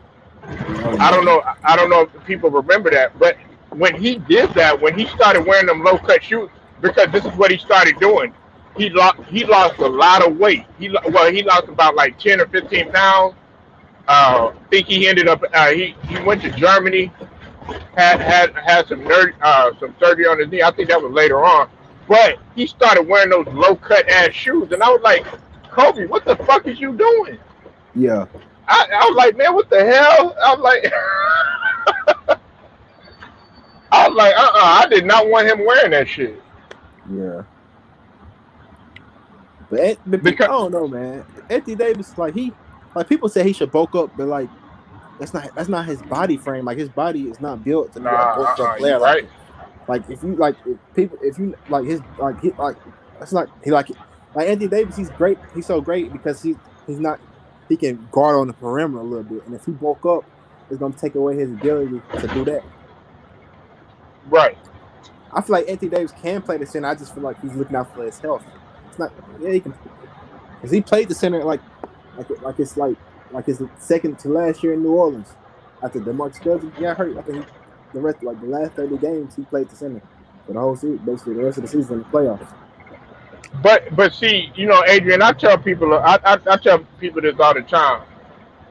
yeah, I remember that. I don't know if people remember that, but when he did that, when he started wearing them low cut shoes, because this is what he started doing. He lost a lot of weight. He lost about like 10 or 15 pounds. I think he ended up he went to Germany, had some surgery on his knee. I think that was later on, but he started wearing those low cut ass shoes, and I was like, Kobe, what the fuck is you doing? Yeah, I was like, man, what the hell? I was like, I did not want him wearing that shit. yeah. But people, I Because don't know, man. Anthony Davis, like people say he should bulk up, but like that's not his body frame. Like his body is not built to nah, be a bulked up you player like right. that. Like if you like his like that's not he like Anthony Davis. He's great. He's so great because he's not he can guard on the perimeter a little bit, and if he bulk up, it's gonna take away his ability to do that. Right. I feel like Anthony Davis can play the center. I just feel like he's looking out for his health. It's not yeah he can because he played the center like his second to last year in New Orleans after DeMarcus Cousins got hurt. I think the last 30 games he played the center for the whole season, basically the rest of the season in the playoffs. But see, Adrian, I tell people this all the time.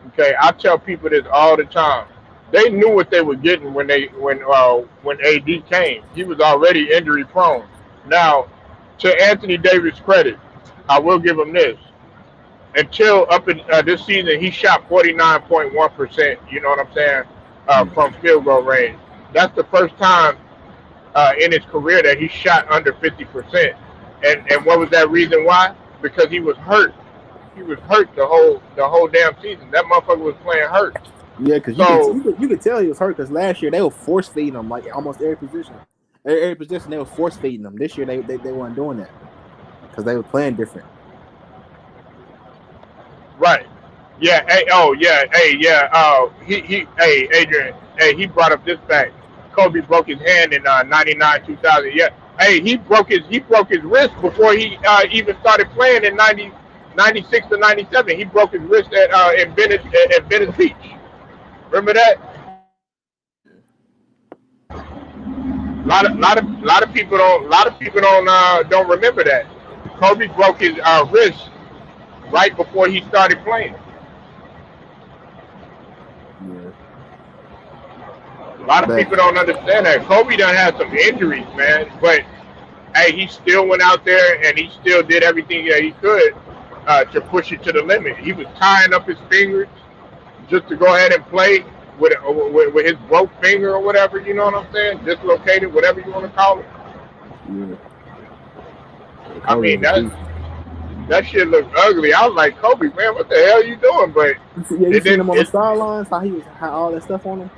Okay, I tell people this all the time. They knew what they were getting when AD came. He was already injury prone. Now, to Anthony Davis' credit, I will give him this. Until up in this season, he shot 49.1%. You know what I'm saying? Yeah, From field goal range. That's the first time in his career that he shot under 50%. And what was that reason why? Because he was hurt. He was hurt the whole damn season. That motherfucker was playing hurt. yeah, because So you could tell he was hurt because last year they were force feeding him like almost every position. Every position they were force feeding him. This year they weren't doing that because they were playing different. right. Yeah. Hey. Oh yeah. Hey. Yeah. He. Hey. Adrian. Hey. He brought up this fact. Kobe broke his hand in '99, 2000. Yeah. Hey. He broke his wrist before he even started playing in 96 to 97. He broke his wrist at Venice Beach. Remember that? A lot of people don't remember that. Kobe broke his wrist right before he started playing. Yeah, A lot of but people don't understand that. Kobe done had some injuries, man, but hey, he still went out there and he still did everything that he could to push it to the limit. He was tying up his fingers just to go ahead and play with his broke finger or whatever. You know what I'm saying? Dislocated, whatever you want to call it. Yeah, yeah, I Kobe mean, was a beast. that shit looked ugly. I was like, Kobe, man, what the hell are you doing? But Yeah, you it seen didn't. him on the It sidelines? How he was, how all that stuff on him,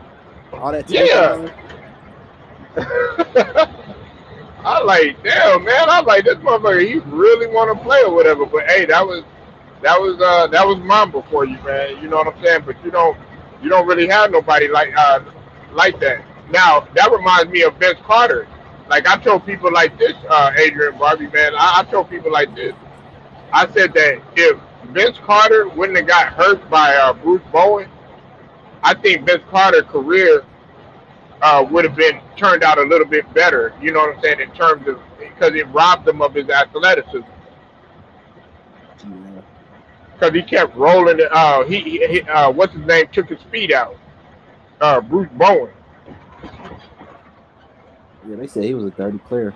all that tape and yeah. all that. I like, damn, man. I like this motherfucker. He really want to play or whatever. But hey, that was Mamba for you, man. You know what I'm saying? But you don't really have nobody like that. Now that reminds me of Vince Carter. Like I told people like this, Adrian Barbie, man. I told people like this. I said that if Vince Carter wouldn't have got hurt by Bruce Bowen, I think Vince Carter's career would have been turned out a little bit better. You know what I'm saying? In terms of because it robbed him of his athleticism Yeah, because he kept rolling. What's his name took his feet out. Bruce Bowen. yeah. They said he was a dirty player.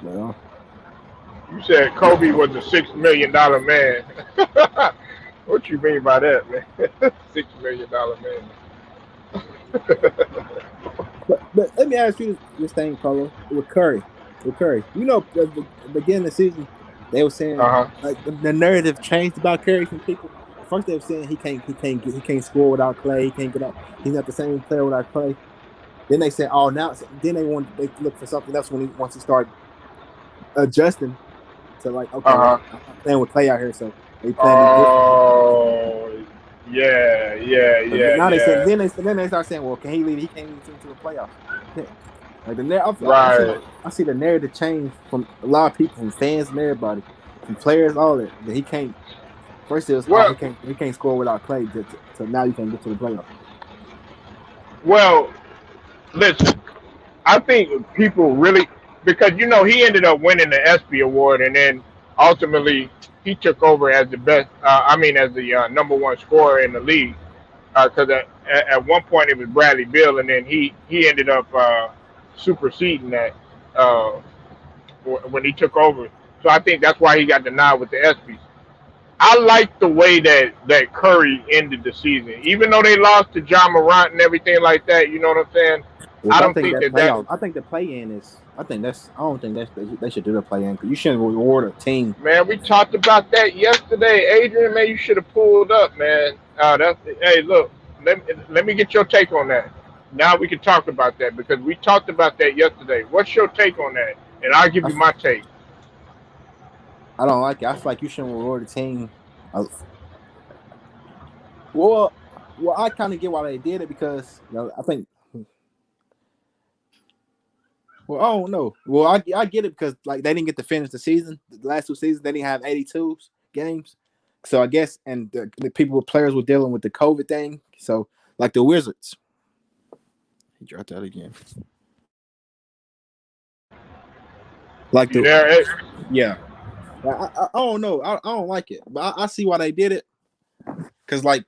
But, You said Kobe was a $6 million man. What you mean by that, man? $6 million man. but let me ask you this thing, Carlo, with Curry. With Curry, you know, at the beginning of the season, they were saying Uh huh. like the narrative changed about Curry from people. First, they were saying he can't score without Clay. He can't get up. He's not the same player without Clay. Then they said, oh, now then they look for something else when once he started adjusting to like, okay, Uh huh. I'm playing with Clay out here, so they playing me different. Oh, yeah, yeah, So yeah, now they said, yeah. then they start saying, well, can he lead? He can't lead the team to the playoffs. Yeah. Like Right. I see the narrative change from a lot of people, from fans and everybody, from players, all that. That he can't. First it was, oh, Well, he can't score without Clay. So now you can't get to the playoffs. well, listen. I think people really because he ended up winning the ESPY award and then ultimately he took over as the best. As the number one scorer in the league because at one point it was Bradley Beal and then he ended up superseding that uh, when he took over. So I think that's why he got the nod with the ESPYS. I like the way that Curry ended the season, even though they lost to John Morant and everything like that. You know what I'm saying? Which I I don't think think that that playoff. I think the play in is. I think that's. I don't think that's. They should do the play in because you shouldn't reward a team. man, we talked about that yesterday, Adrian. Man, you should have pulled up, man. Hey, look, let me get your take on that. Now we can talk about that because we talked about that yesterday. What's your take on that? And I'll give I, you my take. I don't like it. I feel like you shouldn't reward a team. Uh, well, I kind of get why they did it because I think. Well, I don't know. Well, I get it because like they didn't get to finish the season. The last two seasons they didn't have 82 games. So I guess and the players were dealing with the COVID thing. So like the Wizards, he dropped that again. Like You there? yeah. I don't know. I don't like it, but I see why they did it. Cause like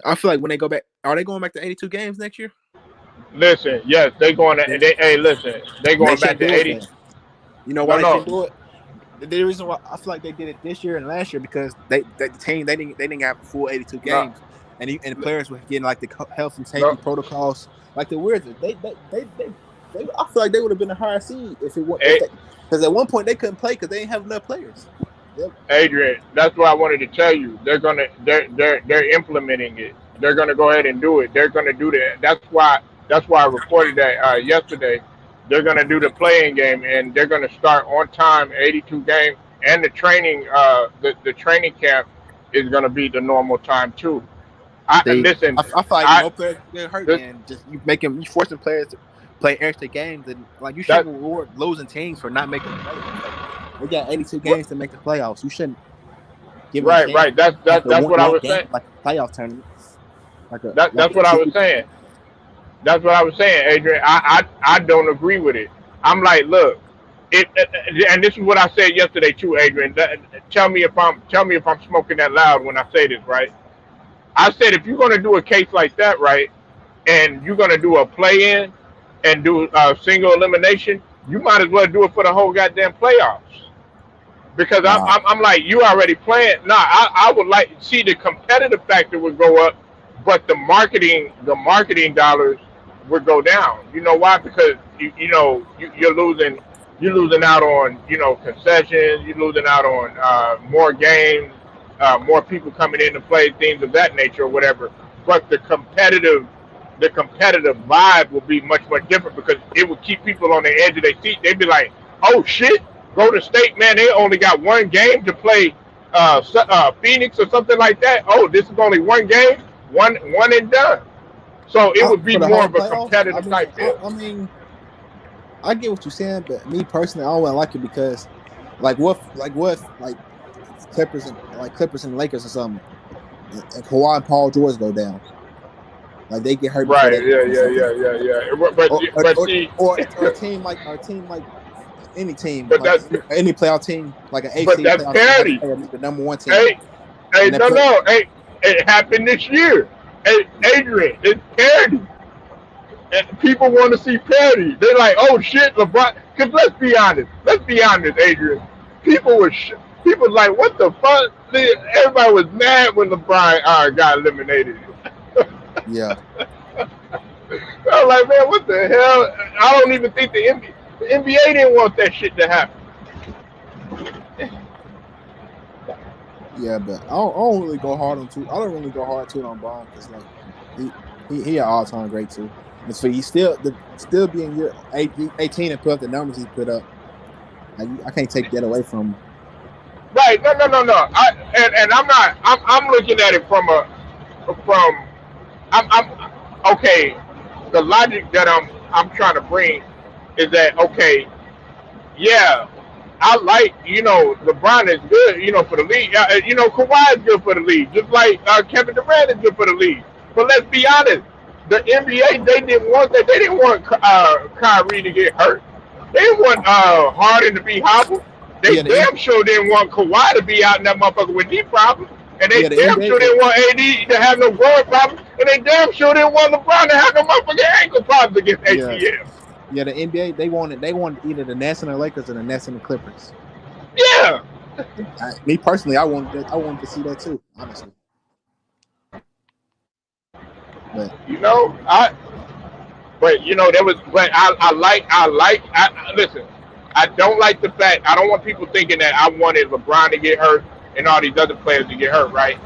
I feel like when they go back, are they going back to 82 games next year? Listen, yes, they going. They, Hey, listen, they they going back shouldn't to do it 80. then. You know No, why they no, shouldn't do it? The reason why I feel like they did it this year and last year because the team they didn't have full 82 no, games, and the players were getting like the health and safety no. protocols. Like the Wizards, I feel like they would have been a higher seed if it was if Hey, they because at one point they couldn't play because they didn't have enough players. Yep. Adrian, that's what I wanted to tell you. They're implementing it. They're gonna go ahead and do it. They're gonna do that. That's why I reported that yesterday. They're gonna do the playing game and they're gonna start on time, 82 games, and the training camp is gonna be the normal time too. I See, listen. I feel like I more players get hurt, this then just you forcing players to play extra games, and like you that shouldn't reward losing teams for not making the playoffs. Like they got 82 games to make the playoffs. You shouldn't give them a chance right. That's after that's what I one was game saying. like a playoff tournament, like That's a what I was two. saying. That's what I was saying, Adrian. I don't agree with it. I'm like, look, and this is what I said yesterday too, Adrian. Tell me if I'm smoking that loud when I say this, right? I said if you're gonna do a case like that, right, and you're gonna do a play in and do a single elimination, You might as well do it for the whole goddamn playoffs. Because Nah, I'm like, you already playing. Nah, I would like see the competitive factor would go up, but the marketing dollars would go down. You know why? Because you're losing out on concessions. You're losing out on more games, more people coming in to play, things of that nature or whatever. But the competitive vibe will be much different because it would keep people on the edge of their seat. They'd be like, oh shit, Golden State, man, they only got one game to play Phoenix or something like that. Oh, this is only one game, one and done. So it would be for the more whole of a playoffs. competitive type feel. I mean, I get what you're saying, but me personally, I don't really like it because, like Clippers and Lakers or something, and Kawhi and Paul George go down, like they get hurt before Right? they Yeah, or yeah, something, yeah, yeah, yeah. But see, or a team like any team, but like that's any playoff team, like an but AFC that's playoff team, have to parity. play the number one team, Hey, hey, and they no, play. no, hey, it happened this year. Hey, Adrian, it's parity. And people want to see parity. They're like, oh shit, LeBron. Because let's be honest, Adrian. People like, what the fuck? Everybody was mad when LeBron got eliminated. Yeah, I was like, man, what the hell? I don't even think the NBA didn't want that shit to happen. yeah, but I don't really go hard on two. I don't really go hard to it on Bron because like he an all time great too. And so he's still being year 18 and put up the numbers he put up. Like, I can't take that away from him. Right? No, no, no, no. And I'm not. I'm looking at it from. I'm okay. The logic that I'm trying to bring is that okay. Yeah, I like LeBron is good for the league. Kawhi is good for the league, just like Kevin Durant is good for the league. But let's be honest, the NBA they didn't want that. They didn't want Kyrie to get hurt. They didn't want Harden to be hobbled. They Yeah, the damn sure didn't want Kawhi to be out in that motherfucker with knee problems. And they yeah the damn sure NBA didn't want AD to have no growing problems. And they damn sure didn't want LeBron to have no motherfucking ankle problems against yeah ATL. yeah the NBA they wanted either the Nets and the Lakers or the Nets and the Clippers. Yeah. Me personally, I wanted to see that too, honestly. But I but there was but listen, I don't like the fact I don't want people thinking that I wanted LeBron to get hurt and all these other players to get hurt, right?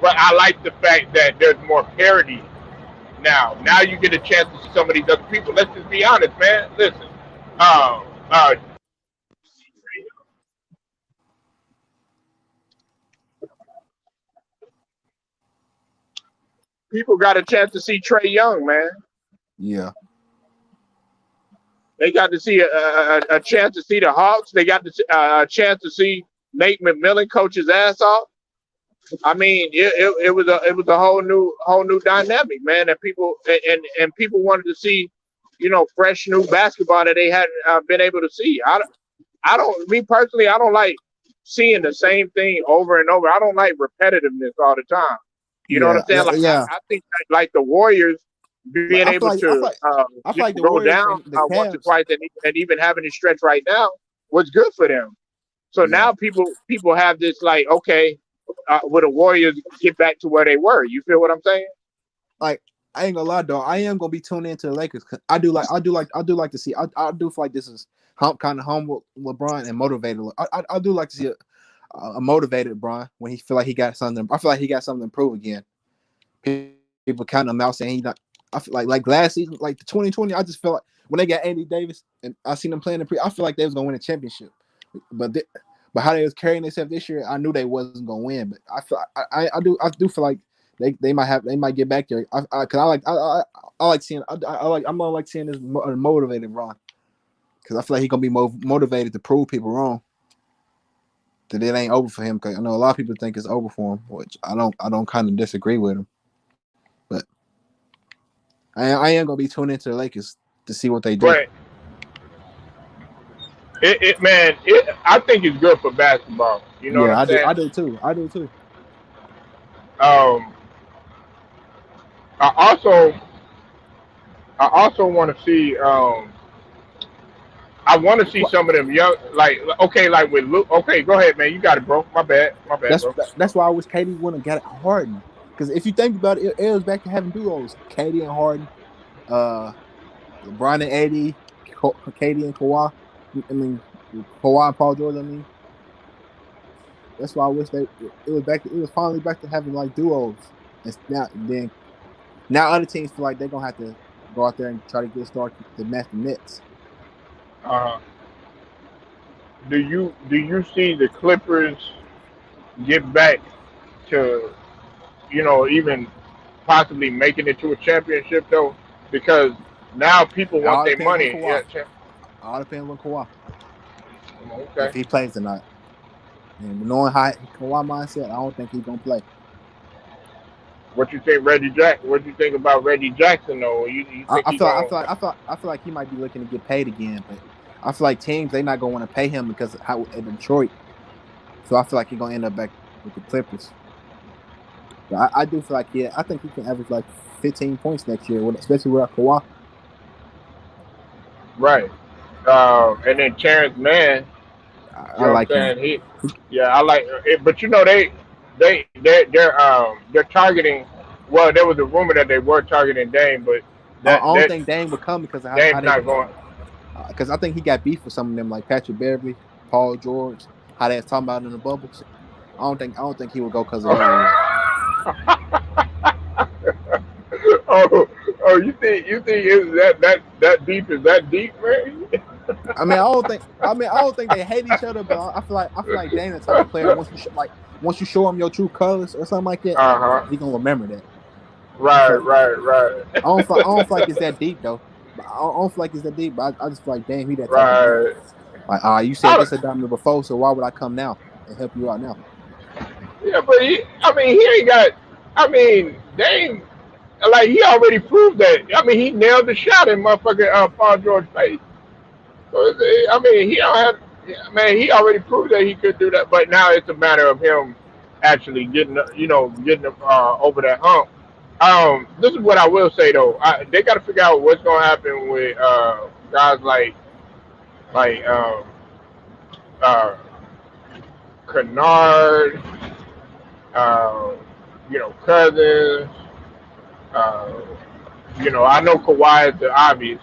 But I like the fact that there's more parity now. Now you get a chance to see some of these other people. Let's just be honest, man. Listen. Uh uh People got a chance to see Trey Young, man. yeah, They got to see a chance to see the Hawks. They got a chance to see Nate McMillan coach his ass off. I mean, it was a whole new dynamic, man. That people wanted to see, fresh new basketball that they hadn't been able to see. I don't, me personally, I don't like seeing the same thing over and over. I don't like repetitiveness all the time. You know what I'm saying? Like yeah. I think that, like the Warriors But being able to I feel like the go Warriors down and the once or Cavs. twice and even having this stretch right now was good for them. So Yeah, now people have this like, okay, will the Warriors get back to where they were? You feel what I'm saying? like I ain't gonna lie, though. I am gonna be tuned into the Lakers. 'Cause I do like to see. I do feel like this is kind of humble LeBron and motivated. I do like to see a motivated LeBron when he feel like he got something. I feel like he got something to improve again. People counting him out saying he not. I feel like last season, like the 2020. I just felt like when they got Andy Davis and I seen them playing I feel like they was gonna win a championship. But but how they was carrying themselves this year, I knew they wasn't gonna win. But I do feel like they might get back there. Cause I like seeing I'm gonna like seeing this motivated Ron because I feel like he's gonna be motivated to prove people wrong that it ain't over for him. Cause I know a lot of people think it's over for him, which I don't kind of disagree with him. But I am gonna be tuned into the Lakers to see what they do. But I think it's good for basketball. You know what Yeah, I'm saying? I do too. I do too. Um, I also want to see. I want to That's see why. some of them young, like okay, like with Luke. Okay, go ahead, man. You got it, bro. My bad, bro. That's why I wish KD wouldn't have got it Harden. Because if you think about it, it was back to having duos: KD and Harden, uh, LeBron and AD, KD and Kawhi. I mean, Kawhi and Paul George. I mean, that's why I wish it was back. It was finally back to having like duos. And now other teams feel like they're gonna have to go out there and try to get a star to match the Nets. Uh, do you see the Clippers get back to even possibly making it to a championship though? Because now people It want all their depends on money. Yeah, Kawhi. All depends on Kawhi okay. if he plays or not. And knowing how Kawhi mindset, I don't think he's gonna play. What you think, Reggie Jack? What you think about Reggie Jackson though? You I, think I he feel I going? feel like, I feel I feel like he might be looking to get paid again, but I feel like teams they not gonna want to pay him because of how in Detroit. So I feel like he's gonna end up back with the Clippers. But I do feel like I think he can average like 15 points next year, especially without Kawhi. Right. And then Terrence Mann, I you know what I'm like him. saying? Yeah, I like it, but they're targeting. Well, there was a rumor that they were targeting Dame, but I that don't that think Dame would come because of how Dame's they not going. because I think he got beef with some of them like Patrick Beverly, Paul George, how they was talking about in the bubbles. I don't think he would go because of that reason. oh, you think is that deep? Is that deep, man? I don't think they hate each other, but I feel like Dame the type of player once you show him your true colors or something like that, Uh huh. he gonna remember that. I Right, feel like right, right, I don't feel like it's that deep though. But I don't feel like it's that deep. But I just feel like damn, he that type of dude. right. Like, you said I, this about me before, so why would I come now and help you out now? yeah, but I mean, he ain't got. I mean, Dame, like he already proved that. I mean, he nailed the shot in motherfucking Paul George face. So I mean, he don't have. Yeah, man, he already proved that he could do that. But now it's a matter of him actually getting over that hump. This is what I will say though. They got to figure out what's gonna happen with guys like uh, Kennard, uh, Cousins. Uh, I know Kawhi is the obvious.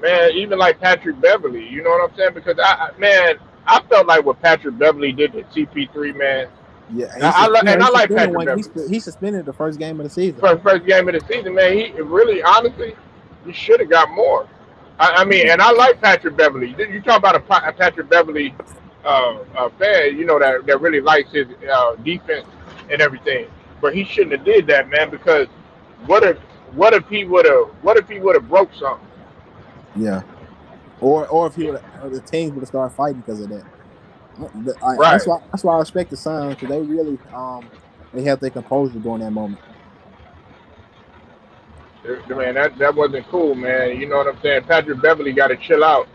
Man, even like Patrick Beverly, you know what I'm saying? Because I felt like what Patrick Beverly did to CP3, man. Yeah, he I like suspended Patrick one. Beverly. He suspended the first game of the season. First game of the season, man. He really, honestly, he should have got more. I mean, Yeah, and I like Patrick Beverly. You talk about a Patrick Beverly fan, that really likes his defense and everything. But he shouldn't have did that, man. Because what if what if he would have broke something? yeah. Or if he would, the teams would have started fighting because of that. That's Right. why I respect the Suns because they really they held their composure during that moment. Man, that wasn't cool, man. You know what I'm saying? Patrick Beverly got to chill out.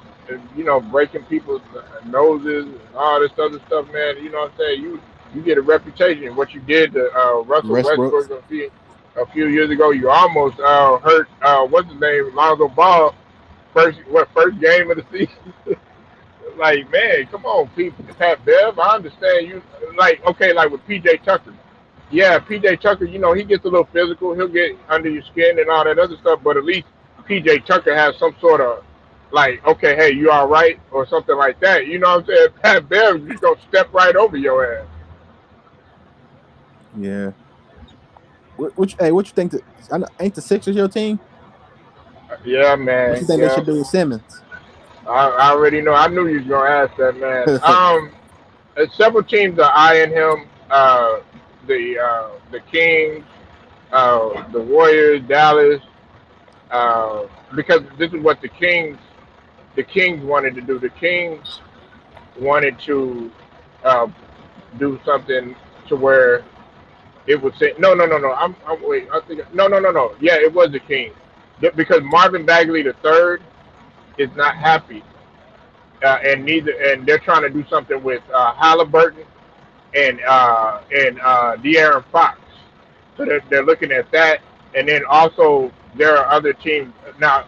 Breaking people's noses and all this other stuff, man. You know what I'm saying? You get a reputation. What you did to Russell Westbrook. Westbrook a few years ago, you almost hurt what's his name, Lonzo Ball. First game of the season. Like, man, come on, people. Pat Bev, I understand you. Like, okay, like with PJ Tucker. Yeah, PJ Tucker, he gets a little physical. He'll get under your skin and all that other stuff. But at least PJ Tucker has some sort of, like, okay, hey, you all right? Or something like that. You know what I'm saying? Pat Bev, just going to step right over your ass. Yeah. What you think? Ain't the Sixers your team? Yeah, What you man. think they Yeah. should do with Simmons? I already know. I knew you was going to ask that, man. Several teams are eyeing him. The Kings, the Warriors, Dallas, because this is what the Kings wanted to do. The Kings wanted to uh, do something to where it would say no. I'm wait. I think no. Yeah, it was the Kings because Marvin Bagley the third is not happy, and they're trying to do something with Halliburton and De'Aaron Fox. So they're looking at that, and then also there are other teams now.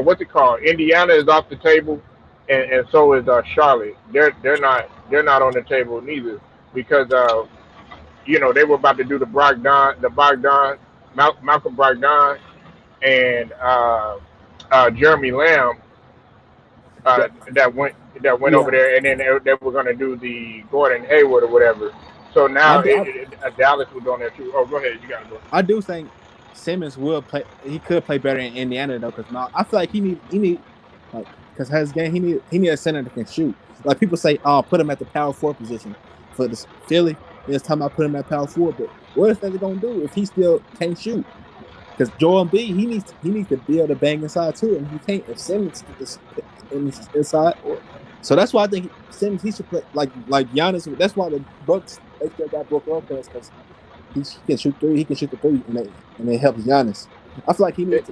what's it called? Indiana is off the table, and so is Charlotte. They're not on the table neither because they were about to do Malcolm Brogdon, and Jeremy Lamb That, that went over yeah, there, and then they were going to do the Gordon Hayward or whatever. So I, now I Dallas was on there too. Oh, go ahead, you got to go. I do think Simmons will play. He could play better in Indiana though, because now I feel like he need like because his game he need a center that can shoot. Like people say, oh, put him at the power forward position for the Philly. It's time I put him at power forward, but what is that gonna do if he still can't shoot? Because Joel Embiid, he needs to be able to bang inside too, and he can't. If Simmons is inside, so that's why I think Simmons he should play like Giannis. That's why the Bucks they still got Brook Lopez because he can shoot three. He can shoot the three, and it helps Giannis. I feel like he needs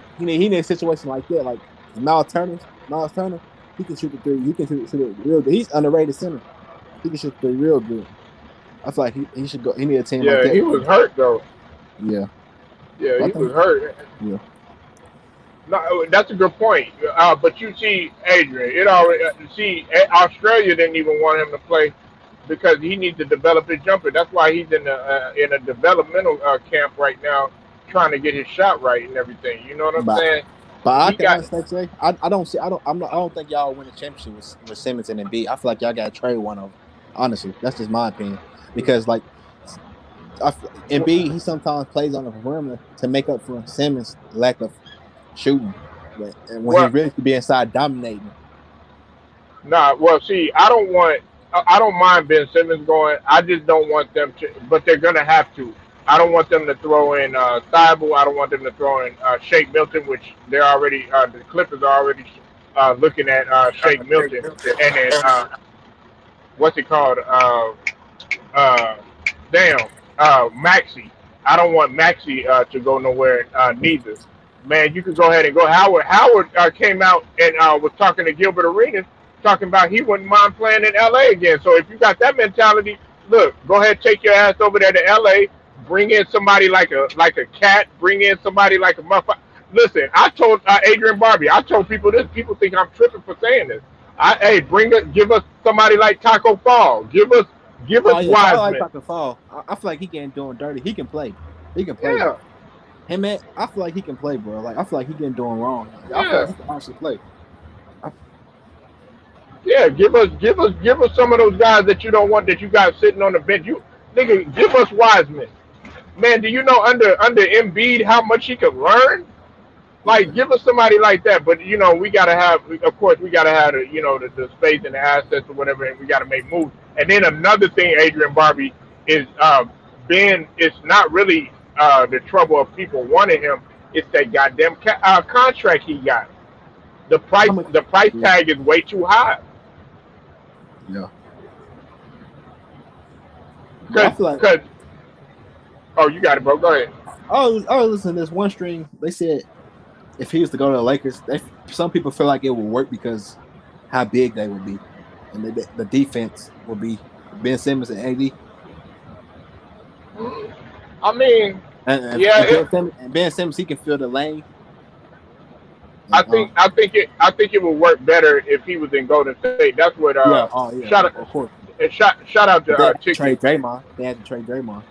a situation like that. Like Miles Turner, he can shoot the three. He can shoot it real good. He's underrated center. He can shoot the three real good. I feel like he should go. He need a team like Yeah, that. he was hurt though. Yeah, Yeah, I he think was hurt. yeah. No, that's a good point. But you see, Adrian, it already Australia didn't even want him to play because he needs to develop his jumper. That's why he's in a developmental camp right now, trying to get his shot right and everything. You know what I'm But saying? but I He can got honestly say I don't see I don't think y'all win a championship with Simmons and Embiid. I feel like y'all got to trade one of them. Honestly, that's just my opinion because like Embiid he sometimes plays on the perimeter to make up for Simmons' lack of shooting, and when he well, really could be inside dominating. nah. Well, see, I don't mind Ben Simmons going. I just don't want them to, but they're gonna have to. I don't want them to throw in Thibault. I don't want them to throw in Shake Milton, which they're already the Clippers are already looking at Shake Milton, and then what's it called? Uh, damn, Maxi. I don't want Maxi to go nowhere neither. Man, you could go ahead and go. Howard came out and was talking to Gilbert Arenas, talking about he wouldn't mind playing in LA again. So if you got that mentality, look, go ahead, take your ass over there to LA. Bring in somebody like a cat. Bring in somebody like a motherfucker. Listen, I told Adrian Barbie. I told people this. People think I'm tripping for saying this. Hey, give us somebody like Taco Fall. Give us Oh yeah, I like Wiseman. Dr. Fall. I feel like he getting doing dirty. He can play. He can play. Yeah, Hey man, I feel like he can play, bro. Like I feel like he getting doing wrong. I feel like yeah, he can actually play. I, yeah. Give us some of those guys that you don't want that you got sitting on the bench. You nigga, give us Wiseman. Man, do you know under Embiid how much he could learn? Like, yeah. give us somebody like that. But we gotta have, of course, we gotta have the space and the assets or whatever, and we gotta make moves. And then another thing, Adrian Barbie is Ben. It's not really the trouble of people wanting him. It's that goddamn contract he got. The How price much? the price Yeah, tag is way too high. yeah. But I Cause, feel like cause oh, you got it, bro. Go ahead. I was listening to this one stream. They said if he was to go to the Lakers, some people feel like it would work because how big they would be, and the defense would be Ben Simmons and AD. I mean, yeah, And Ben Simmons, he can fill the lane. I And, think I think it would work better if he was in Golden State. That's what yeah, oh yeah, shout out of course. shout out to But they had to Chicken. trade Draymond. They had to trade Draymond.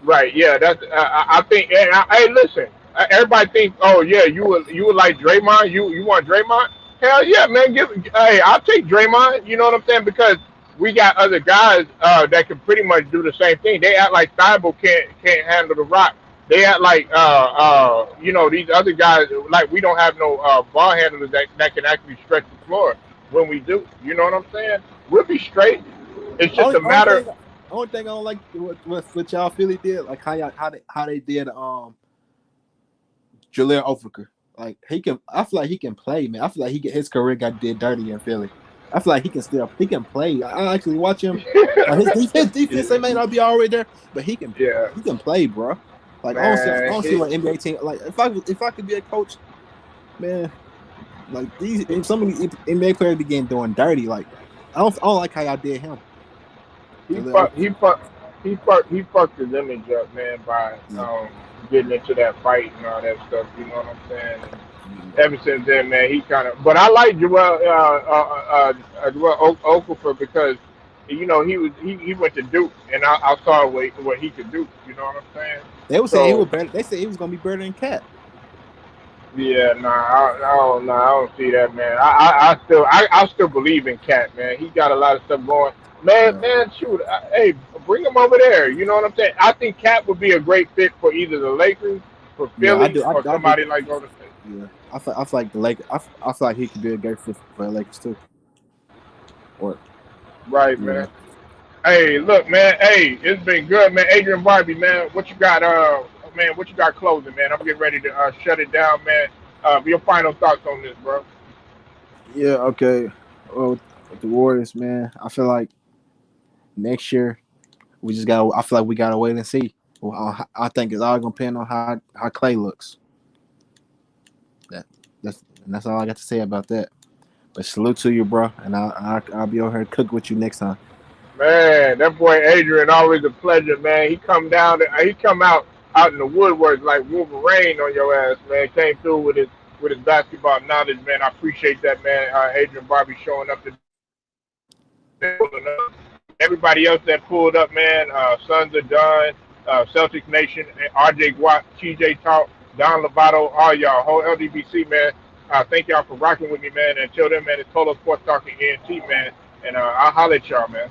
Right? Yeah, that's I think. And hey, listen, everybody thinks, oh yeah, you would like Draymond. You want Draymond? Hell yeah, man. Hey, I'll take Draymond. You know what I'm saying? Because we got other guys that can pretty much do the same thing. They act like Thibault can't handle the rock. They act like these other guys like we don't have no ball handlers that can actually stretch the floor when we do. You know what I'm saying? We'll be straight. It's just Only, a only matter. thing, only thing I don't like what y'all Philly did, like how they did Jahlil Okafor. Like he can, I feel like he can play, man. I feel like his career got did dirty in Philly. I feel like he can play. I actually watch him. His defense, they may not be already there, but Yeah, he can play, bro. Like I man. don't see what NBA team like. If I could be a coach, man, like some of these NBA players be getting doing dirty. Like I don't like how y'all did him. he Jahlil fucked he Okafor. fucked he fucked his image up, man, by Yeah, getting into that fight and all that stuff. You know what I'm saying? Ever since then, man, he kind of. But I like Joel Okafor because he went to Duke, and I saw what he could do. You know what I'm saying? They were saying he So was better. They said he was gonna be better than Cat. yeah, nah, I don't see that, man. I still believe in Cat, man. He got a lot of stuff going. Yeah, Man, shoot, hey, bring him over there. You know what I'm saying? I think Cat would be a great fit for either the Lakers, for yeah, I Philly, do. or I do. somebody like Golden State. Yeah, I feel like the Lakers. I feel like he could be a great fit for the Lakers too. Or Right, yeah, man. Hey, look, man. Hey, it's been good, man. Adrian Barbie, man. What you got? Man, what you got closing, man? I'm getting ready to shut it down, man. Your final thoughts on this, bro? yeah. Okay. Well, with the Warriors, man, I feel like next year we just got. I feel like we gotta wait and see. Well, I think it's all gonna depend on how Clay looks. That that's all I got to say about that. But salute to you, bro, and I'll be over here to cook with you next time. Man, that boy Adrian, always a pleasure, man. He come down, he come out in the woodwork like Wolverine on your ass, man. Came through with his basketball knowledge, man. I appreciate that, man. Adrian Barbie showing up today, pulling up. Everybody else that pulled up, man. Sons of Don, Celtics Nation, RJ Watt, TJ Talk, Don Lovato, all y'all, whole LDBC, man. Thank y'all for rocking with me, man. Until then, man, it's Total Sports Talking ENT, man. And I'll holler at y'all, man.